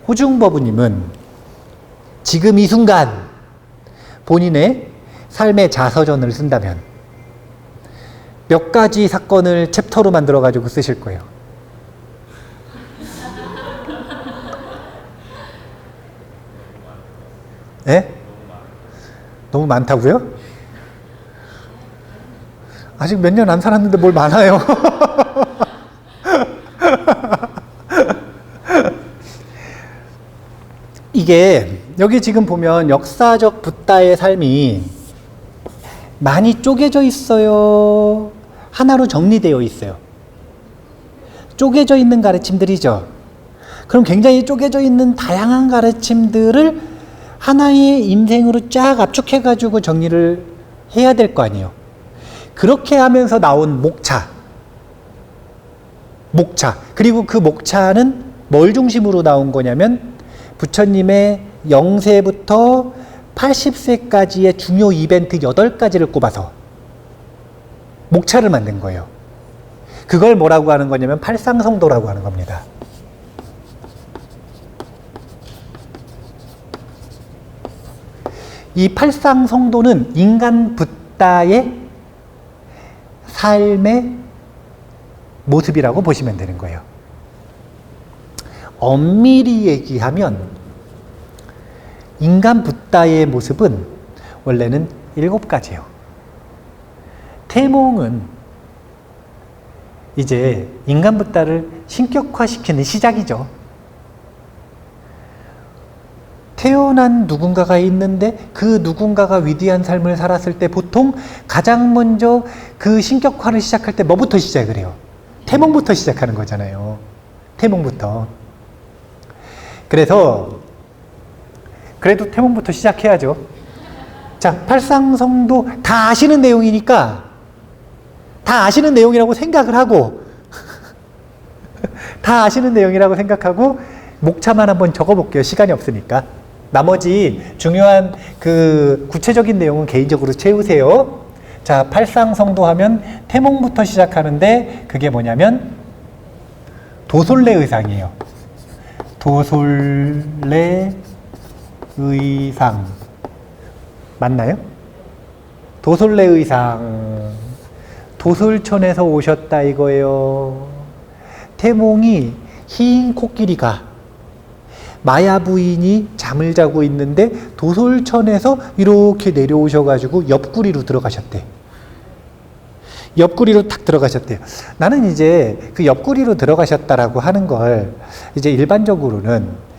호중법우님은 지금 이 순간 본인의 삶의 자서전을 쓴다면 몇 가지 사건을 챕터로 만들어 가지고 쓰실 거예요. 예? 너무 많다고요? 아직 몇 년 안 살았는데 뭘 많아요. 이게 여기 지금 보면 역사적 붓다의 삶이 많이 쪼개져 있어요? 하나로 정리되어 있어요? 쪼개져 있는 가르침들이죠. 그럼 굉장히 쪼개져 있는 다양한 가르침들을 하나의 인생으로 쫙 압축해가지고 정리를 해야 될 거 아니에요. 그렇게 하면서 나온 목차. 그리고 그 목차는 뭘 중심으로 나온 거냐면 부처님의 0세부터 80세까지의 중요 이벤트 8가지를 꼽아서 목차를 만든 거예요. 그걸 뭐라고 하는 거냐면 팔상성도라고 하는 겁니다. 이 팔상성도는 인간 붓다의 삶의 모습이라고 보시면 되는 거예요. 엄밀히 얘기하면 인간 붓다의 모습은 원래는 7가지예요. 태몽은 이제 인간 붓다를 신격화시키는 시작이죠. 태어난 누군가가 있는데 그 누군가가 위대한 삶을 살았을 때 보통 가장 먼저 그 신격화를 시작할 때 뭐부터 시작을 해요? 태몽부터 시작하는 거잖아요. 태몽부터. 그래서 그래도 태몽부터 시작해야죠. 자, 팔상성도 다 아시는 내용이니까 다 아시는 내용이라고 생각을 하고 다 아시는 내용이라고 생각하고 목차만 한번 적어볼게요. 시간이 없으니까. 나머지 중요한 그 구체적인 내용은 개인적으로 채우세요. 자, 팔상성도 하면 태몽부터 시작하는데 그게 뭐냐면 도솔래 의상이에요. 도솔래 의상 맞나요? 도솔래 의상, 도솔천에서 오셨다 이거예요. 태몽이 흰 코끼리가 마야 부인이 잠을 자고 있는데 도솔천에서 이렇게 내려오셔가지고 옆구리로 들어가셨대. 옆구리로 탁 들어가셨대요. 나는 이제 그 옆구리로 들어가셨다라고 하는 걸 이제 일반적으로는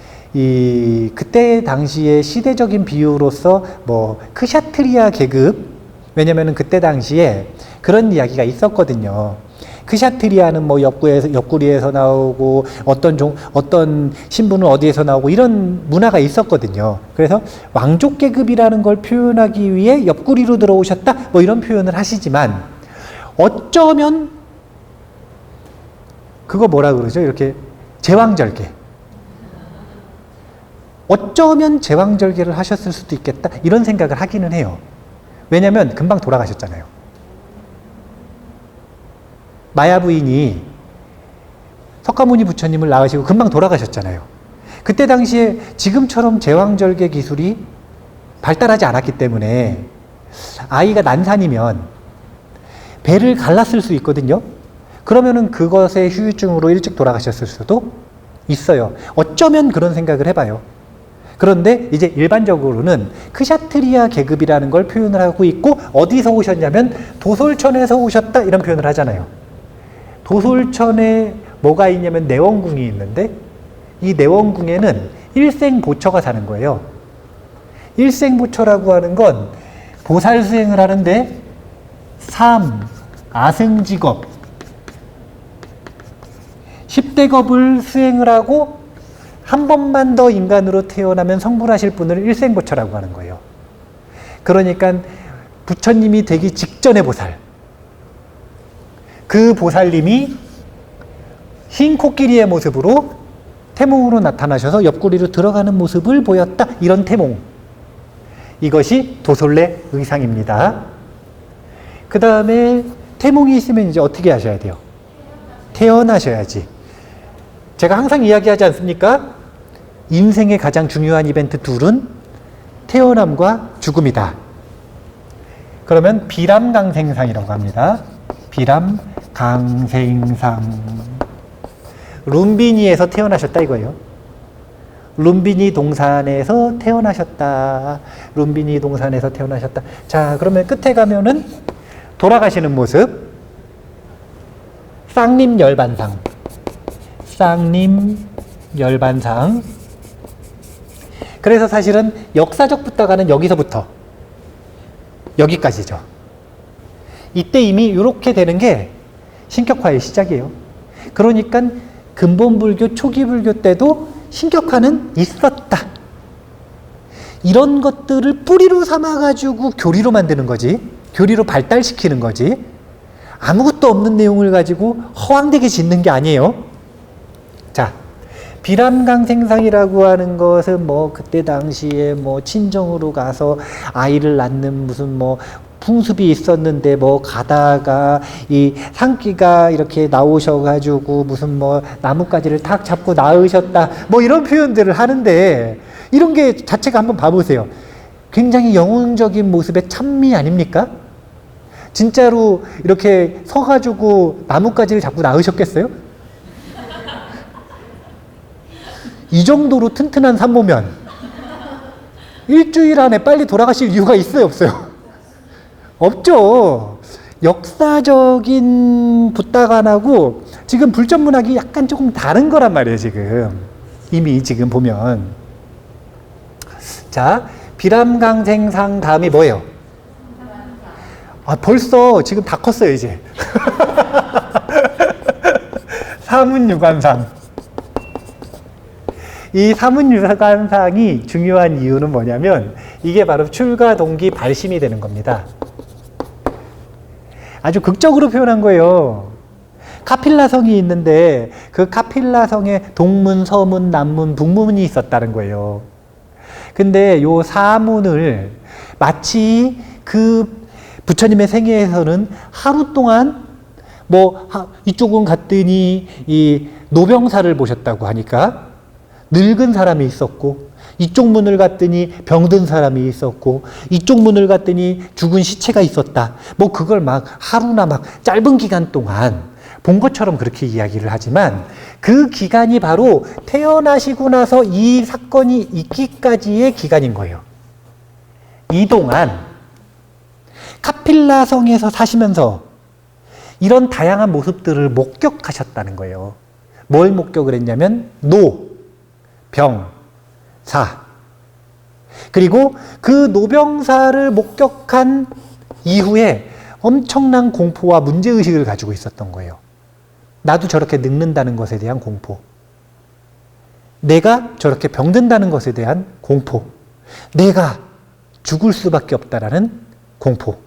그때 당시의 시대적인 비유로서 뭐 크샤트리아 계급, 왜냐면은 그때 당시에 그런 이야기가 있었거든요. 크샤트리아는 뭐 옆구리에서 나오고 어떤 신분은 어디에서 나오고 이런 문화가 있었거든요. 그래서 왕족 계급이라는 걸 표현하기 위해 옆구리로 들어오셨다 뭐 이런 표현을 하시지만 어쩌면 그거 뭐라 그러죠? 이렇게 제왕절개. 어쩌면 제왕절개를 하셨을 수도 있겠다 이런 생각을 하기는 해요. 왜냐하면 금방 돌아가셨잖아요. 마야 부인이 석가모니 부처님을 낳으시고 금방 돌아가셨잖아요. 그때 당시에 지금처럼 제왕절개 기술이 발달하지 않았기 때문에 아이가 난산이면 배를 갈랐을 수 있거든요. 그러면은 그것의 후유증으로 일찍 돌아가셨을 수도 있어요. 어쩌면 그런 생각을 해봐요. 그런데 이제 일반적으로는 크샤트리아 계급이라는 걸 표현을 하고 있고 어디서 오셨냐면 도솔천에서 오셨다 이런 표현을 하잖아요. 도솔천에 뭐가 있냐면 내원궁이 있는데 이 내원궁에는 일생보처가 사는 거예요. 일생보처라고 하는 건 보살 수행을 하는데 삶, 아승직업, 10대겁을 수행을 하고 한 번만 더 인간으로 태어나면 성불하실 분을 일생보처라고 하는 거예요. 그러니까 부처님이 되기 직전의 보살, 그 보살님이 흰 코끼리의 모습으로 태몽으로 나타나셔서 옆구리로 들어가는 모습을 보였다. 이런 태몽. 이것이 도솔래 의상입니다. 그 다음에 태몽이 있으면 이제 어떻게 하셔야 돼요? 태어나셔야지. 제가 항상 이야기하지 않습니까? 인생의 가장 중요한 이벤트 둘은 태어남과 죽음이다. 그러면 비람강생상이라고 합니다. 비람강생상. 룸비니에서 태어나셨다 이거예요. 룸비니 동산에서 태어나셨다. 룸비니 동산에서 태어나셨다. 자, 그러면 끝에 가면은 돌아가시는 모습. 쌍림열반상. 쌍림열반상. 그래서 사실은 역사적 부다가는 여기서부터 여기까지죠. 이때 이미 이렇게 되는 게 신격화의 시작이에요. 그러니까 근본불교, 초기불교 때도 신격화는 있었다. 이런 것들을 뿌리로 삼아가지고 교리로 만드는 거지. 교리로 발달시키는 거지. 아무것도 없는 내용을 가지고 허황되게 짓는 게 아니에요. 자, 비람강생상이라고 하는 것은 뭐 그때 당시에 뭐 친정으로 가서 아이를 낳는 무슨 뭐 풍습이 있었는데 뭐 가다가 이 산기가 이렇게 나오셔가지고 무슨 뭐 나뭇가지를 탁 잡고 낳으셨다 뭐 이런 표현들을 하는데 이런 게 자체가 한번 봐보세요. 굉장히 영웅적인 모습의 찬미 아닙니까? 진짜로 이렇게 서가지고 나뭇가지를 잡고 낳으셨겠어요? 이 정도로 튼튼한 산모면 일주일 안에 빨리 돌아가실 이유가 있어요, 없어요? 없죠. 역사적인 부다간하고 지금 불전문학이 약간 조금 다른 거란 말이에요, 지금. 이미 지금 보면. 자, 비람강생상 다음이 뭐예요? 아, 벌써 지금 다 컸어요, 이제. 사문유관상. 이 사문유관상이 중요한 이유는 뭐냐면 이게 바로 출가 동기 발심이 되는 겁니다. 아주 극적으로 표현한 거예요. 카필라성이 있는데 그 카필라성에 동문, 서문, 남문, 북문이 있었다는 거예요. 근데 요 사문을 마치 그 부처님의 생애에서는 하루 동안 뭐 이쪽은 갔더니 이 노병사를 보셨다고 하니까 늙은 사람이 있었고 이쪽 문을 갔더니 병든 사람이 있었고 이쪽 문을 갔더니 죽은 시체가 있었다. 뭐 그걸 막 하루나 막 짧은 기간 동안 본 것처럼 그렇게 이야기를 하지만 그 기간이 바로 태어나시고 나서 이 사건이 있기까지의 기간인 거예요. 이동안 카필라성에서 사시면서 이런 다양한 모습들을 목격하셨다는 거예요. 뭘 목격을 했냐면 노, 병, 사. 그리고 그 노병사를 목격한 이후에 엄청난 공포와 문제의식을 가지고 있었던 거예요. 나도 저렇게 늙는다는 것에 대한 공포. 내가 저렇게 병든다는 것에 대한 공포. 내가 죽을 수밖에 없다라는 공포.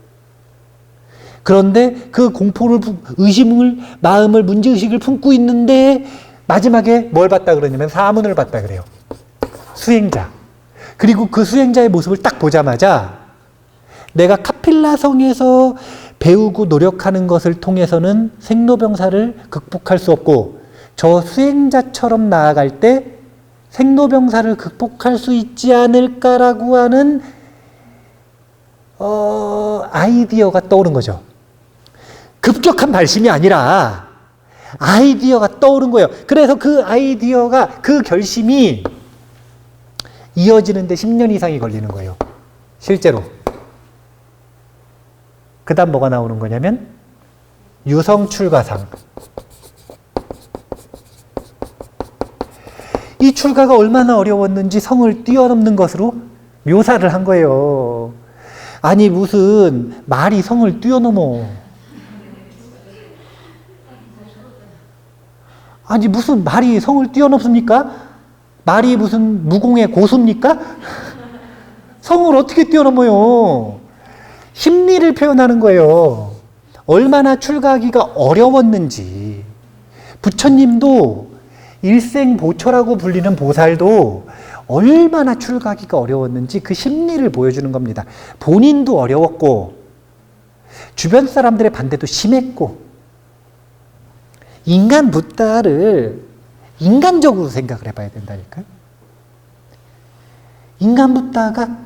그런데 그 공포를, 의심을, 마음을, 문제의식을 품고 있는데 마지막에 뭘 봤다 그러냐면 사문을 봤다 그래요. 수행자. 그리고 그 수행자의 모습을 딱 보자마자 내가 카필라 성에서 배우고 노력하는 것을 통해서는 생로병사를 극복할 수 없고 저 수행자처럼 나아갈 때 생로병사를 극복할 수 있지 않을까라고 하는 아이디어가 떠오른 거죠. 급격한 발심이 아니라 아이디어가 떠오른 거예요. 그래서 그 아이디어가, 그 결심이 이어지는데 10년 이상이 걸리는 거예요. 실제로. 그 다음 뭐가 나오는 거냐면 유성출가상. 이 출가가 얼마나 어려웠는지 성을 뛰어넘는 것으로 묘사를 한 거예요. 아니 무슨 말이 성을 뛰어넘어. 아니 무슨 말이 성을 뛰어넘습니까? 말이 무슨 무공의 고수입니까? 성을 어떻게 뛰어넘어요? 심리를 표현하는 거예요. 얼마나 출가하기가 어려웠는지. 부처님도 일생보초라고 불리는 보살도 얼마나 출가하기가 어려웠는지 그 심리를 보여주는 겁니다. 본인도 어려웠고 주변 사람들의 반대도 심했고 인간 붓다를 인간적으로 생각을 해봐야 된다니까요. 인간 붓다가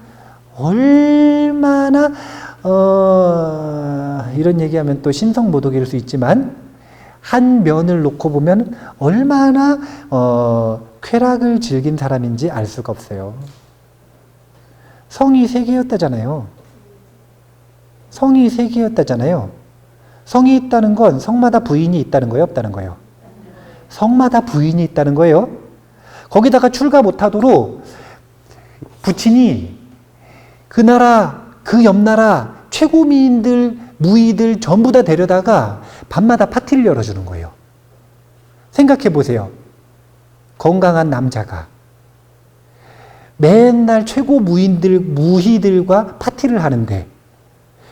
얼마나 이런 얘기하면 또 신성모독일 수 있지만 한 면을 놓고 보면 얼마나 쾌락을 즐긴 사람인지 알 수가 없어요. 성이 3개였다잖아요. 성이 3개였다잖아요. 성이 있다는 건 성마다 부인이 있다는 거예요, 없다는 거예요? 성마다 부인이 있다는 거예요. 거기다가 출가 못하도록 부친이 그 나라, 그 옆나라 최고미인들, 무의들 전부 다 데려다가 밤마다 파티를 열어주는 거예요. 생각해 보세요. 건강한 남자가 맨날 최고 무인들, 무희들과 파티를 하는데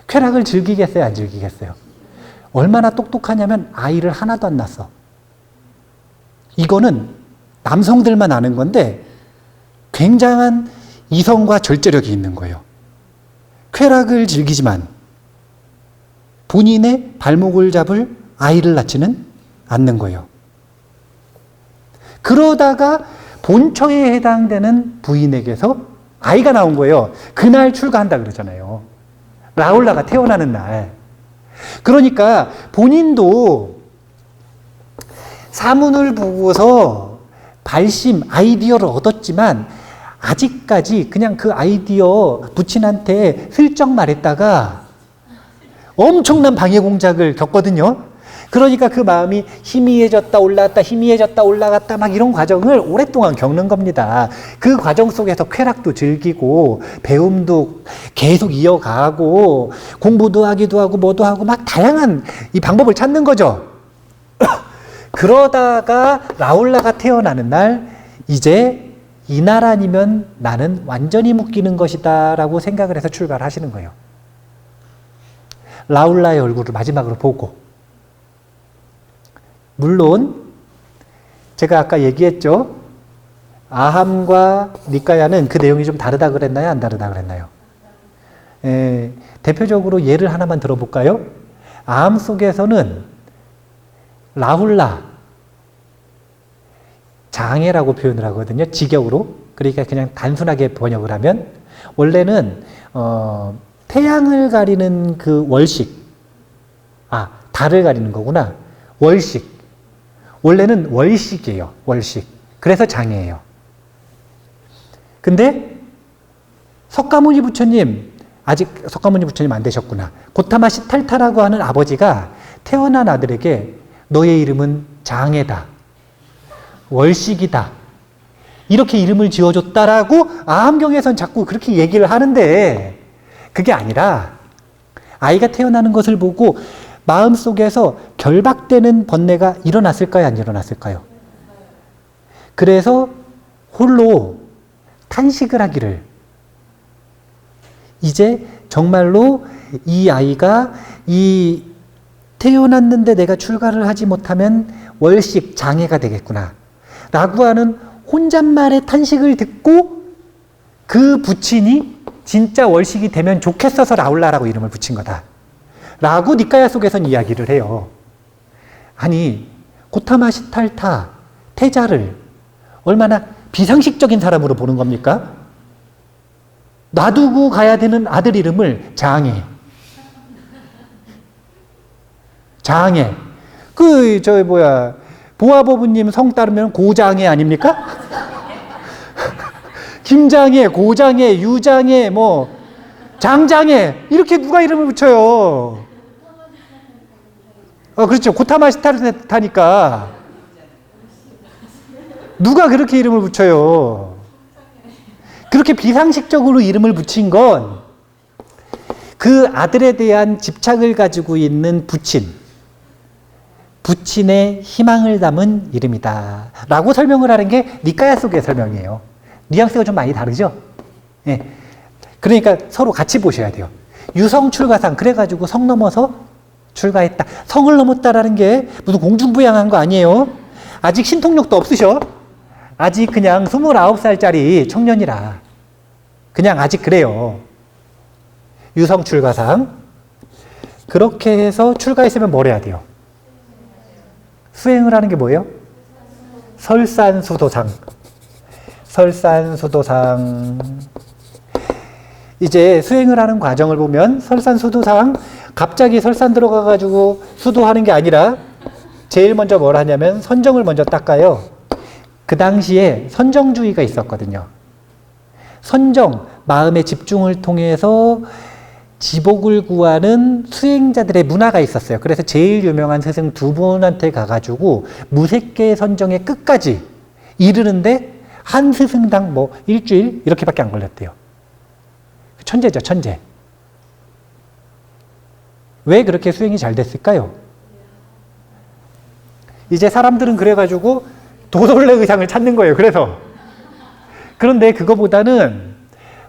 쾌락을 즐기겠어요, 안 즐기겠어요? 얼마나 똑똑하냐면 아이를 하나도 안 낳았어. 이거는 남성들만 아는 건데 굉장한 이성과 절제력이 있는 거예요. 쾌락을 즐기지만 본인의 발목을 잡을 아이를 낳지는 않는 거예요. 그러다가 본처에 해당되는 부인에게서 아이가 나온 거예요. 그날 출가한다 그러잖아요. 라울라가 태어나는 날. 그러니까 본인도 사문을 보고서 발심, 아이디어를 얻었지만 아직까지 그냥 그 아이디어 부친한테 슬쩍 말했다가 엄청난 방해 공작을 겪거든요. 그러니까 그 마음이 희미해졌다 올라갔다 희미해졌다 올라갔다 막 이런 과정을 오랫동안 겪는 겁니다. 그 과정 속에서 쾌락도 즐기고 배움도 계속 이어가고 공부도 하기도 하고 뭐도 하고 막 다양한 이 방법을 찾는 거죠. 그러다가 라울라가 태어나는 날 이제 이 나라니면 나는 완전히 묶이는 것이다 라고 생각을 해서 출가를 하시는 거예요. 라울라의 얼굴을 마지막으로 보고. 물론 제가 아까 얘기했죠. 아함과 니까야는 그 내용이 좀 다르다 그랬나요? 안 다르다 그랬나요? 대표적으로 예를 하나만 들어볼까요? 아함 속에서는 라훌라, 장애라고 표현을 하거든요. 직역으로. 그러니까 그냥 단순하게 번역을 하면 원래는 태양을 가리는 그 월식, 달을 가리는 거구나. 월식. 원래는 월식이에요. 월식. 그래서 장애예요. 근데 석가모니 부처님, 아직 석가모니 부처님 안 되셨구나. 고타마 시탈타라고 하는 아버지가 태어난 아들에게 너의 이름은 장애다. 월식이다. 이렇게 이름을 지어줬다라고 아함경에선 자꾸 그렇게 얘기를 하는데 그게 아니라 아이가 태어나는 것을 보고 마음속에서 결박되는 번뇌가 일어났을까요? 안 일어났을까요? 그래서 홀로 탄식을 하기를, 이제 정말로 이 아이가 태어났는데 내가 출가를 하지 못하면 월식 장애가 되겠구나 라고 하는 혼잣말의 탄식을 듣고 그 부친이 진짜 월식이 되면 좋겠어서 라울라라고 이름을 붙인 거다 라고 니까야 속에선 이야기를 해요. 아니, 고타마 시탈타 태자를 얼마나 비상식적인 사람으로 보는 겁니까? 놔두고 가야 되는 아들 이름을 장애. 보아버부님 성 따르면 고장애 아닙니까? 김장애, 고장애, 유장애, 장장애, 이렇게 누가 이름을 붙여요? 그렇죠. 고타마 시타르타니까. 누가 그렇게 이름을 붙여요? 그렇게 비상식적으로 이름을 붙인 건 그 아들에 대한 집착을 가지고 있는 부친의 희망을 담은 이름이다 라고 설명을 하는 게 니까야 속의 설명이에요. 뉘앙스가 좀 많이 다르죠? 예. 그러니까 서로 같이 보셔야 돼요. 유성 출가상, 그래가지고 성 넘어서 출가했다. 성을 넘었다라는 게 무슨 공중부양한 거 아니에요? 아직 신통력도 없으셔. 아직 그냥 29살짜리 청년이라. 그냥 아직 그래요. 유성 출가상. 그렇게 해서 출가했으면 뭘 해야 돼요? 수행을 하는 게 뭐예요? 설산수도상. 이제 수행을 하는 과정을 보면 설산수도상, 갑자기 설산 들어가가지고 수도하는 게 아니라 제일 먼저 뭘 하냐면 선정을 먼저 닦아요. 그 당시에 선정주의가 있었거든요. 선정, 마음의 집중을 통해서 지복을 구하는 수행자들의 문화가 있었어요. 그래서 제일 유명한 스승 두 분한테 가가지고 무색계 선정의 끝까지 이르는데 한 스승당 일주일 이렇게밖에 안 걸렸대요. 천재죠, 천재. 왜 그렇게 수행이 잘 됐을까요? 이제 사람들은 그래가지고 도솔레 의상을 찾는 거예요. 그런데 그거보다는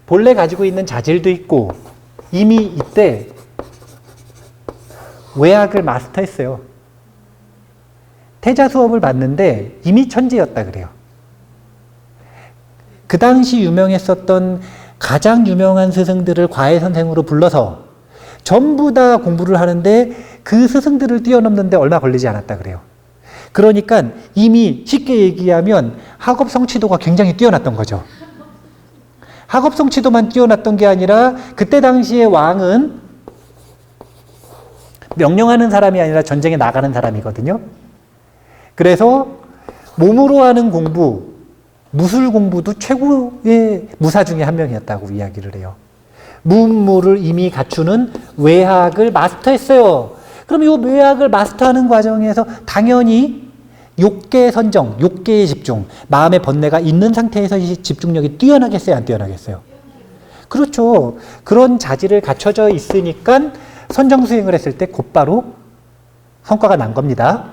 본래 가지고 있는 자질도 있고 이미 이때 외학을 마스터했어요. 태자 수업을 받는데 이미 천재였다 그래요. 그 당시 유명했었던 가장 유명한 스승들을 과외 선생으로 불러서 전부 다 공부를 하는데 그 스승들을 뛰어넘는데 얼마 걸리지 않았다 그래요. 그러니까 이미 쉽게 얘기하면 학업 성취도가 굉장히 뛰어났던 거죠. 학업 성취도만 뛰어났던 게 아니라 그때 당시에 왕은 명령하는 사람이 아니라 전쟁에 나가는 사람이거든요. 그래서 몸으로 하는 공부, 무술 공부도 최고의 무사 중에 한 명이었다고 이야기를 해요. 문무를 이미 갖추는 외학을 마스터했어요. 그럼 이 외학을 마스터하는 과정에서 당연히 욕계 선정, 욕계의 집중, 마음의 번뇌가 있는 상태에서 이 집중력이 뛰어나겠어요? 안 뛰어나겠어요? 그렇죠. 그런 자질을 갖춰져 있으니까 선정 수행을 했을 때 곧바로 성과가 난 겁니다.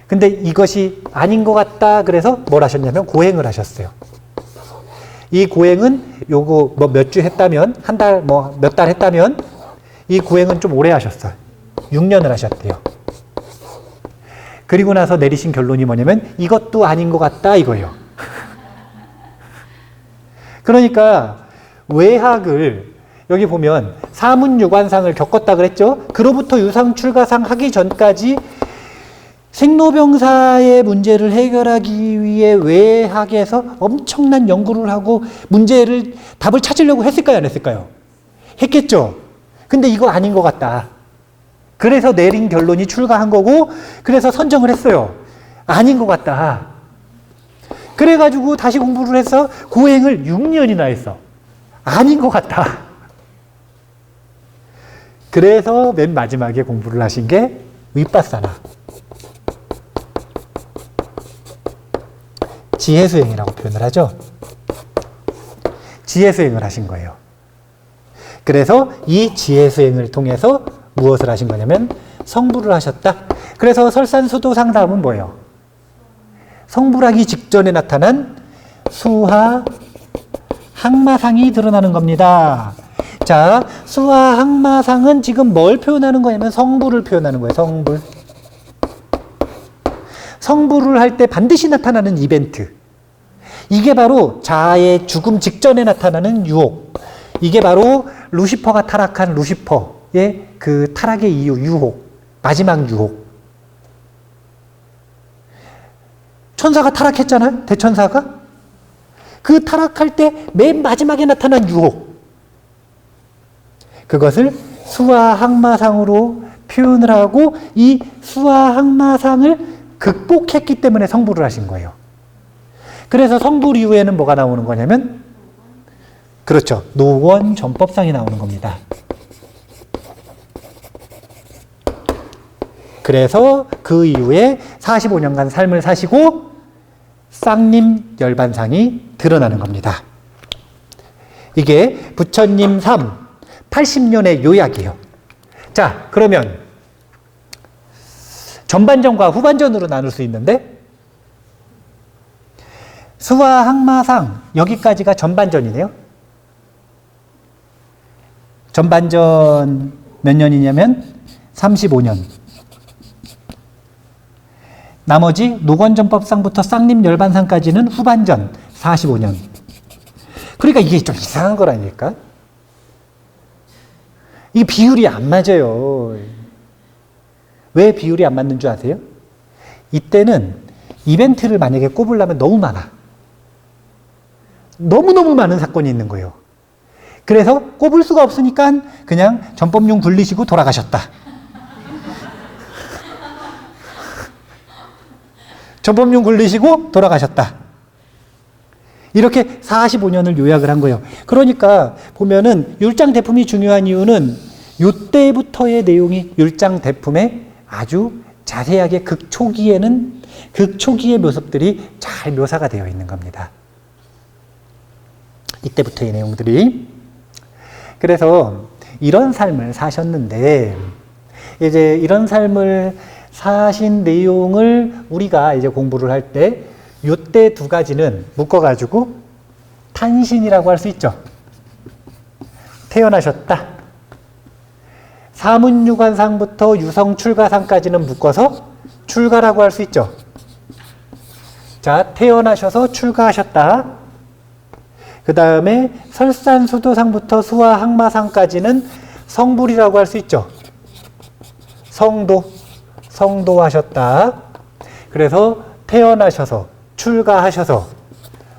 근데 이것이 아닌 것 같다 그래서 뭘 하셨냐면 고행을 하셨어요. 이 고행은 요거 몇 주 했다면, 한 달, 몇 달 했다면 이 고행은 좀 오래 하셨어요. 6년을 하셨대요. 그리고 나서 내리신 결론이 뭐냐면 이것도 아닌 것 같다 이거예요. 그러니까 외학을 여기 보면 사문유관상을 겪었다 그랬죠. 그로부터 유상출가상 하기 전까지 생로병사의 문제를 해결하기 위해 외학에서 엄청난 연구를 하고 답을 찾으려고 했을까요? 안 했을까요? 했겠죠. 근데 이거 아닌 것 같다. 그래서 내린 결론이 출가한 거고, 그래서 선정을 했어요. 아닌 것 같다. 그래가지고 다시 공부를 해서 고행을 6년이나 했어. 아닌 것 같다. 그래서 맨 마지막에 공부를 하신 게 윗바사나. 지혜수행이라고 표현을 하죠. 지혜수행을 하신 거예요. 그래서 이 지혜수행을 통해서 무엇을 하신 거냐면 성불을 하셨다. 그래서 설산수도상 다음은 뭐예요? 성불하기 직전에 나타난 수하 항마상이 드러나는 겁니다. 자, 수하 항마상은 지금 뭘 표현하는 거냐면 성불을 표현하는 거예요. 성불. 성불을 할 때 반드시 나타나는 이벤트. 이게 바로 자아의 죽음 직전에 나타나는 유혹. 이게 바로 루시퍼가 타락한 루시퍼의 그 타락의 이유, 유혹. 마지막 유혹. 천사가 타락했잖아요. 대천사가. 그 타락할 때 맨 마지막에 나타난 유혹. 그것을 수하항마상으로 표현을 하고 이 수하항마상을 극복했기 때문에 성불을 하신 거예요. 그래서 성불 이후에는 뭐가 나오는 거냐면 그렇죠. 노원전법상이 나오는 겁니다. 그래서 그 이후에 45년간 삶을 사시고 쌍님 열반상이 드러나는 겁니다. 이게 부처님 삶 80년의 요약이에요. 자, 그러면 전반전과 후반전으로 나눌 수 있는데 수하항마상 여기까지가 전반전이네요. 전반전 몇 년이냐면 35년. 나머지 노건전법상부터 쌍님 열반상까지는 후반전 45년. 그러니까 이게 좀 이상한 거라니까. 이 비율이 안 맞아요. 왜 비율이 안 맞는 줄 아세요? 이때는 이벤트를 만약에 꼽으려면 너무 많아. 너무너무 많은 사건이 있는 거예요. 그래서 꼽을 수가 없으니까 그냥 전법용 굴리시고 돌아가셨다. 전법용 굴리시고 돌아가셨다. 이렇게 45년을 요약을 한 거예요. 그러니까 보면은 율장대품이 중요한 이유는 이때부터의 내용이 율장대품에 아주 자세하게 극초기의 모습들이 잘 묘사가 되어 있는 겁니다. 이때부터의 내용들이. 그래서 이런 삶을 사셨는데 이제 이런 삶을 사신 내용을 우리가 이제 공부를 할 때 요때 두 가지는 묶어가지고 탄신이라고 할 수 있죠. 태어나셨다. 사문유관상부터 유성출가상까지는 묶어서 출가라고 할 수 있죠. 자, 태어나셔서 출가하셨다. 그 다음에 설산수도상부터 수하항마상까지는 성불이라고 할 수 있죠. 성도하셨다. 그래서 태어나셔서 출가하셔서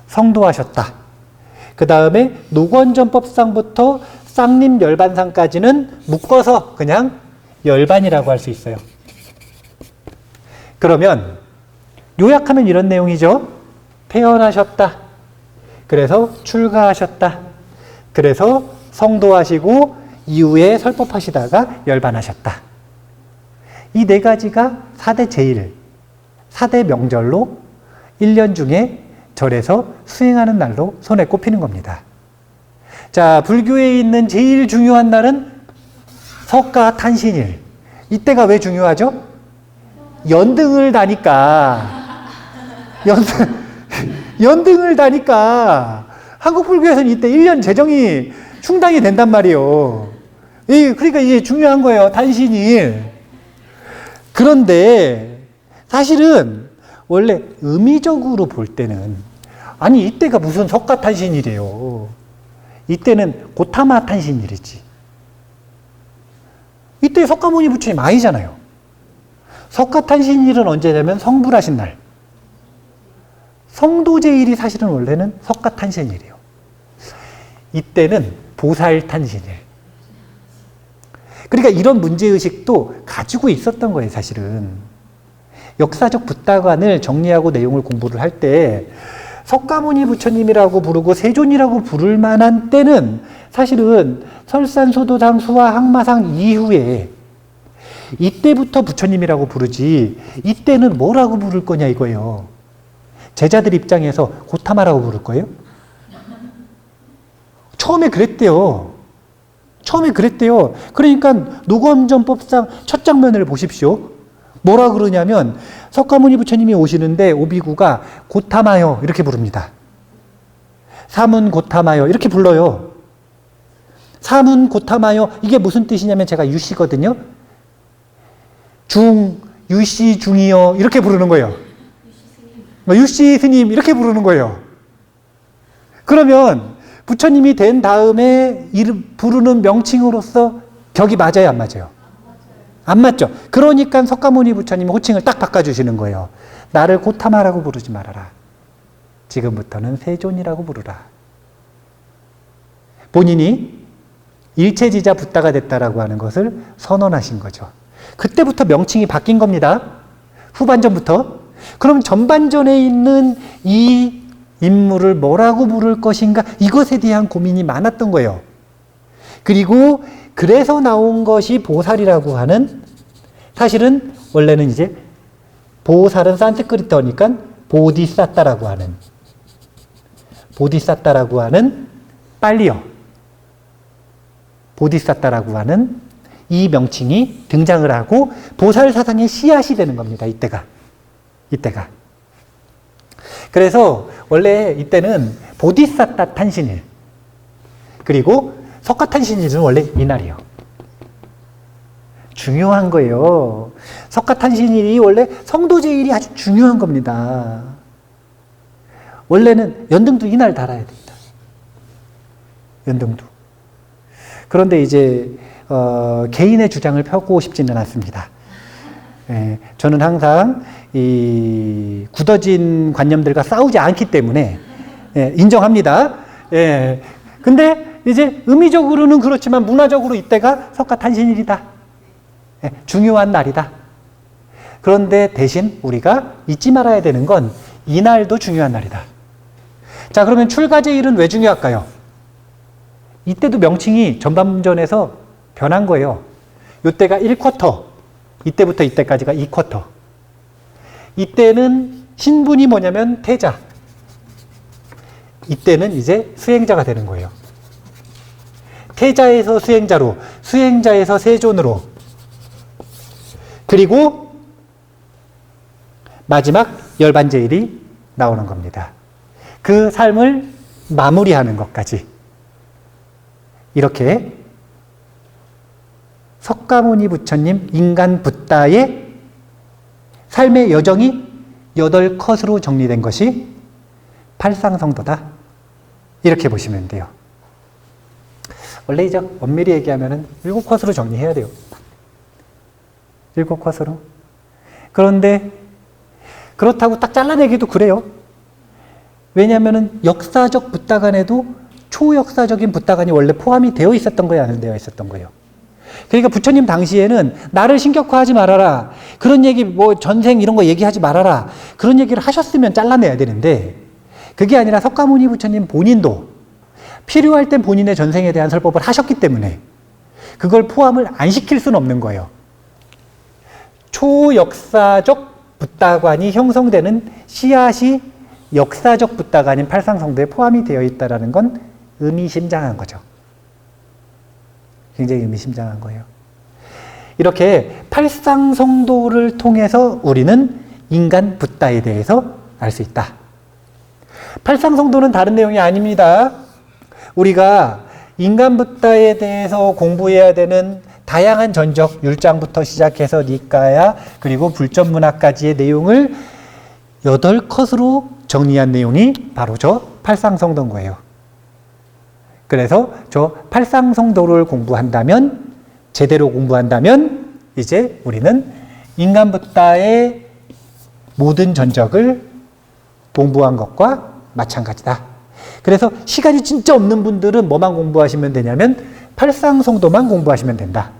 성도하셨다. 그 다음에 노건전법상부터 쌍님 열반상까지는 묶어서 그냥 열반이라고 할 수 있어요. 그러면 요약하면 이런 내용이죠. 태어나셨다. 그래서 출가하셨다. 그래서 성도하시고 이후에 설법하시다가 열반하셨다. 이 네 가지가 4대 제일, 4대 명절로 1년 중에 절에서 수행하는 날로 손에 꼽히는 겁니다. 자, 불교에 있는 제일 중요한 날은 석가탄신일. 이때가 왜 중요하죠? 연등을 다니까. 연등을 다니까. 한국 불교에서는 이때 1년 재정이 충당이 된단 말이에요. 그러니까 이게 중요한 거예요. 탄신일. 그런데 사실은 원래 의미적으로 볼 때는 아니 이때가 무슨 석가탄신일이에요. 이때는 고타마 탄신일이지. 이때 석가모니 부처님 아니잖아요. 석가탄신일은 언제냐면 성불하신 날. 성도제일이 사실은 원래는 석가탄신일이에요. 이때는 보살탄신일. 그러니까 이런 문제의식도 가지고 있었던 거예요, 사실은. 역사적 붓다관을 정리하고 내용을 공부를 할 때 석가모니 부처님이라고 부르고 세존이라고 부를 만한 때는 사실은 설산소도상 수하항마상 이후에 이때부터 부처님이라고 부르지 이때는 뭐라고 부를 거냐 이거예요. 제자들 입장에서 고타마라고 부를 거예요? 처음에 그랬대요. 처음에 그랬대요. 그러니까 녹엄전법상 첫 장면을 보십시오. 뭐라 그러냐면 석가모니 부처님이 오시는데 오비구가 고타마요 이렇게 부릅니다. 사문 고타마요 이렇게 불러요. 사문 고타마요 이게 무슨 뜻이냐면 제가 유씨거든요. 유씨 중이요 이렇게 부르는 거예요. 유씨 스님 이렇게 부르는 거예요. 그러면 부처님이 된 다음에 부르는 명칭으로서 격이 맞아요, 안 맞아요? 안 맞죠. 그러니까 석가모니 부처님이 호칭을 딱 바꿔주시는 거예요. 나를 고타마라고 부르지 말아라. 지금부터는 세존이라고 부르라. 본인이 일체지자 붓다가 됐다라고 하는 것을 선언하신 거죠. 그때부터 명칭이 바뀐 겁니다. 후반전부터. 그럼 전반전에 있는 이 인물을 뭐라고 부를 것인가 이것에 대한 고민이 많았던 거예요. 그리고 그래서 나온 것이 보살이라고 하는, 사실은 원래는 이제 보살은 산스크리트어니까 보디사타라고 하는 빨리어 보디사타라고 하는 이 명칭이 등장을 하고 보살 사상의 씨앗이 되는 겁니다. 이때가. 그래서 원래 이때는 보디사타 탄신일 그리고 석가탄신일은 원래 이날이에요. 중요한 거예요. 석가탄신일이 원래 성도제일이 아주 중요한 겁니다. 원래는 연등도 이날 달아야 됩니다. 연등도. 그런데 이제 개인의 주장을 펴고 싶지는 않습니다. 저는 항상 이 굳어진 관념들과 싸우지 않기 때문에 인정합니다. 근데 이제 의미적으로는 그렇지만 문화적으로 이때가 석가탄신일이다. 중요한 날이다. 그런데 대신 우리가 잊지 말아야 되는 건 이날도 중요한 날이다. 자, 그러면 출가제일은 왜 중요할까요? 이때도 명칭이 전반전에서 변한 거예요. 이때가 1쿼터, 이때부터 이때까지가 2쿼터. 이때는 신분이 뭐냐면 태자. 이때는 이제 수행자가 되는 거예요. 태자에서 수행자로, 수행자에서 세존으로. 그리고 마지막 열반제일이 나오는 겁니다. 그 삶을 마무리하는 것까지. 이렇게 석가모니 부처님 인간 붓다의 삶의 여정이 8컷으로 정리된 것이 팔상성도다. 이렇게 보시면 돼요. 원래 이제 엄밀히 얘기하면 7컷으로 정리해야 돼요. 7컷으로. 그런데 그렇다고 딱 잘라내기도 그래요. 왜냐하면 역사적 붓다간에도 초역사적인 붓다간이 원래 포함이 되어 있었던 거예요, 안 되어 있었던 거예요. 그러니까 부처님 당시에는 나를 신격화하지 말아라. 그런 얘기, 뭐 전생 이런 거 얘기하지 말아라. 그런 얘기를 하셨으면 잘라내야 되는데 그게 아니라 석가모니 부처님 본인도 필요할 땐 본인의 전생에 대한 설법을 하셨기 때문에 그걸 포함을 안 시킬 수는 없는 거예요. 초역사적 붓다관이 형성되는 씨앗이 역사적 붓다관인 팔상성도에 포함이 되어 있다는 건 의미심장한 거죠. 굉장히 의미심장한 거예요. 이렇게 팔상성도를 통해서 우리는 인간 붓다에 대해서 알 수 있다. 팔상성도는 다른 내용이 아닙니다. 우리가 인간 붓다에 대해서 공부해야 되는 다양한 전적, 율장부터 시작해서 니까야 그리고 불전문학까지의 내용을 8컷으로 정리한 내용이 바로 저 팔상성도인 거예요. 그래서 저 팔상성도를 공부한다면, 제대로 공부한다면 이제 우리는 인간 붓다의 모든 전적을 공부한 것과 마찬가지다. 그래서 시간이 진짜 없는 분들은 뭐만 공부하시면 되냐면 팔상성도만 공부하시면 된다.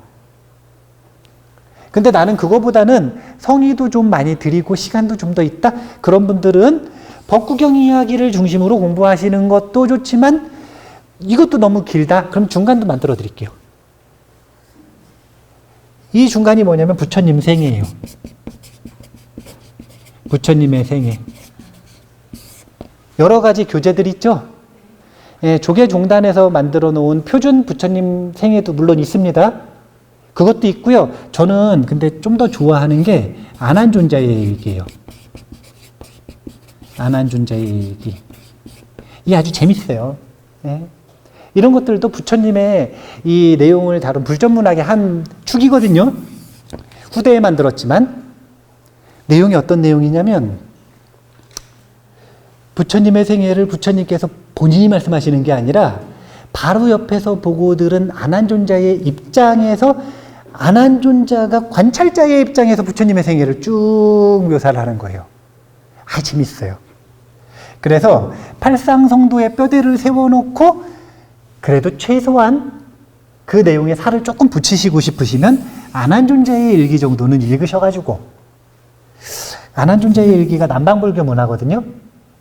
근데 나는 그거보다는 성의도 좀 많이 들이고 시간도 좀 더 있다. 그런 분들은 법구경 이야기를 중심으로 공부하시는 것도 좋지만 이것도 너무 길다. 그럼 중간도 만들어 드릴게요. 이 중간이 뭐냐면 부처님 생애예요. 부처님의 생애. 여러 가지 교재들 있죠? 예, 조계종단에서 만들어 놓은 표준 부처님 생애도 물론 있습니다. 그것도 있고요. 저는 근데 좀 더 좋아하는 게 안한존자의 일기예요. 안한존자의 일기. 이게 아주 재밌어요. 예. 이런 것들도 부처님의 이 내용을 다룬 불전문학의 한 축이거든요. 후대에 만들었지만 내용이 어떤 내용이냐면 부처님의 생애를 부처님께서 본인이 말씀하시는 게 아니라 바로 옆에서 보고 들은 안한존자의 입장에서 안한존자가 관찰자의 입장에서 부처님의 생애를 쭉 묘사를 하는 거예요. 아, 재밌어요. 그래서 팔상성도의 뼈대를 세워놓고 그래도 최소한 그 내용에 살을 조금 붙이시고 싶으시면 안한존자의 일기 정도는 읽으셔가지고, 안한존자의 일기가 남방불교 문화거든요.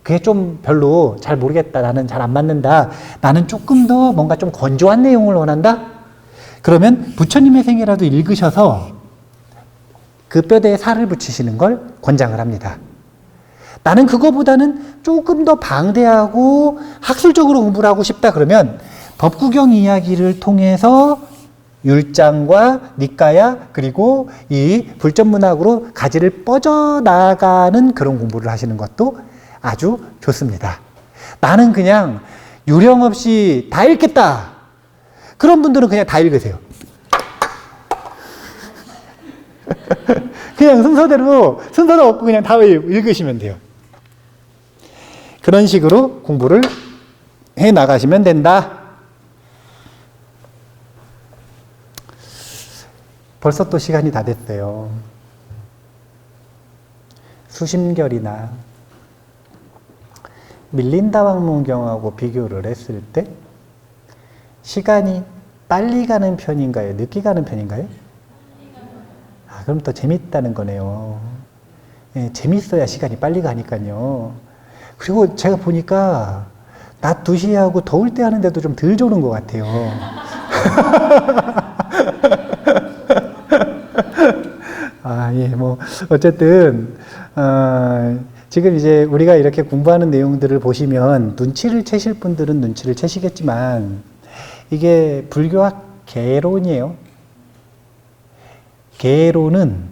그게 좀 별로 잘 모르겠다, 나는 잘 안 맞는다, 나는 조금 더 뭔가 좀 건조한 내용을 원한다, 그러면 부처님의 생애라도 읽으셔서 그 뼈대에 살을 붙이시는 걸 권장을 합니다. 나는 그거보다는 조금 더 방대하고 학술적으로 공부를 하고 싶다 그러면 법구경 이야기를 통해서 율장과 니까야 그리고 이 불전문학으로 가지를 뻗어나가는 그런 공부를 하시는 것도 아주 좋습니다. 나는 그냥 요령 없이 다 읽겠다, 그런 분들은 그냥 다 읽으세요. 그냥 순서대로 없고 그냥 다 읽으시면 돼요. 그런 식으로 공부를 해 나가시면 된다. 벌써 또 시간이 다 됐어요. 수심결이나 밀린다왕문경하고 비교를 했을 때 시간이 빨리 가는 편인가요? 늦게 가는 편인가요? 아, 그럼 더 재밌다는 거네요. 예, 재밌어야 시간이 빨리 가니까요. 그리고 제가 보니까 낮 2시에 하고 더울 때 하는데도 좀 덜 조는 것 같아요. 아, 예, 뭐, 어쨌든, 지금 이제 우리가 이렇게 공부하는 내용들을 보시면 눈치를 채실 분들은 눈치를 채시겠지만, 이게 불교학 개론이에요. 개론은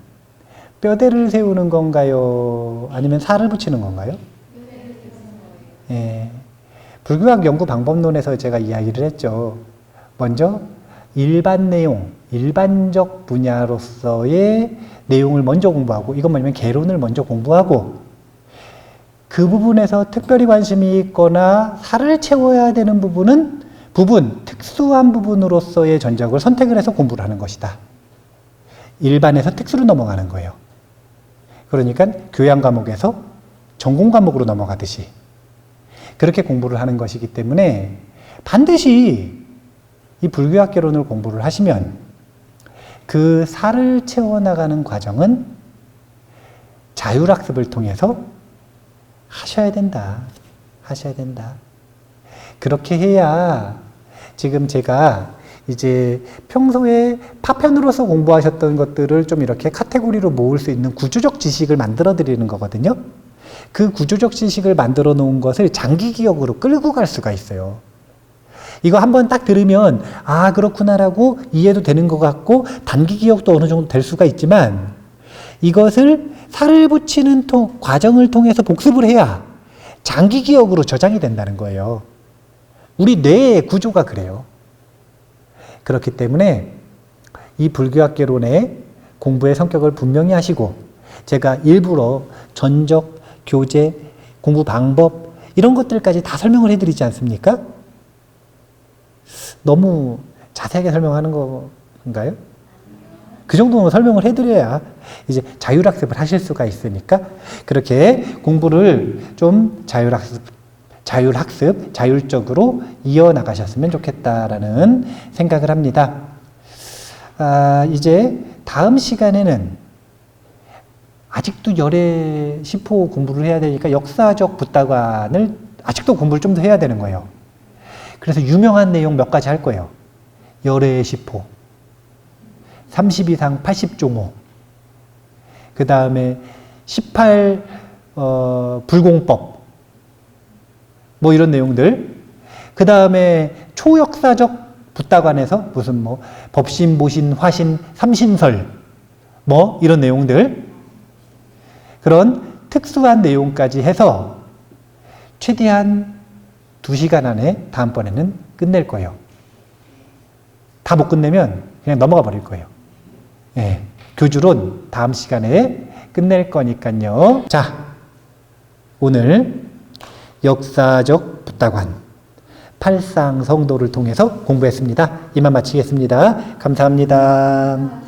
뼈대를 세우는 건가요? 아니면 살을 붙이는 건가요? 예. 불교학 연구 방법론에서 제가 이야기를 했죠. 먼저 일반 내용, 일반적 분야로서의 내용을 먼저 공부하고, 이건 뭐냐면 개론을 먼저 공부하고, 그 부분에서 특별히 관심이 있거나 살을 채워야 되는 특수한 부분으로서의 전적을 선택을 해서 공부를 하는 것이다. 일반에서 특수로 넘어가는 거예요. 그러니까 교양 과목에서 전공 과목으로 넘어가듯이 그렇게 공부를 하는 것이기 때문에 반드시 이 불교학 개론을 공부를 하시면 그 살을 채워나가는 과정은 자율학습을 통해서 하셔야 된다. 하셔야 된다. 그렇게 해야 지금 제가 이제 평소에 파편으로서 공부하셨던 것들을 좀 이렇게 카테고리로 모을 수 있는 구조적 지식을 만들어 드리는 거거든요. 그 구조적 지식을 만들어 놓은 것을 장기 기억으로 끌고 갈 수가 있어요. 이거 한번 딱 들으면 아, 그렇구나라고 이해도 되는 것 같고 단기 기억도 어느 정도 될 수가 있지만, 이것을 살을 붙이는 과정을 통해서 복습을 해야 장기 기억으로 저장이 된다는 거예요. 우리 뇌의 구조가 그래요. 그렇기 때문에 이 불교학 개론의 공부의 성격을 분명히 하시고, 제가 일부러 전적, 교재, 공부 방법 이런 것들까지 다 설명을 해드리지 않습니까? 너무 자세하게 설명하는 건가요? 그 정도는 설명을 해드려야 이제 자율학습을 하실 수가 있으니까, 그렇게 공부를 좀 자율적으로 이어나가셨으면 좋겠다라는 생각을 합니다. 이제 다음 시간에는 아직도 열애 시포 공부를 해야 되니까 역사적 붓다관을 아직도 공부를 좀 더 해야 되는 거예요. 그래서 유명한 내용 몇 가지 할 거예요. 열애 시포, 30이상 80종호, 그 다음에 18 불공법, 뭐 이런 내용들. 그 다음에 초역사적 붓다관에서 무슨 뭐 법신, 모신, 화신, 삼신설 뭐 이런 내용들, 그런 특수한 내용까지 해서 최대한 2시간 안에 다음번에는 끝낼 거예요. 다 못 끝내면 그냥 넘어가 버릴 거예요. 예, 교주론 다음 시간에 끝낼 거니까요. 자, 오늘 역사적 붓다관 팔상성도를 통해서 공부했습니다. 이만 마치겠습니다. 감사합니다.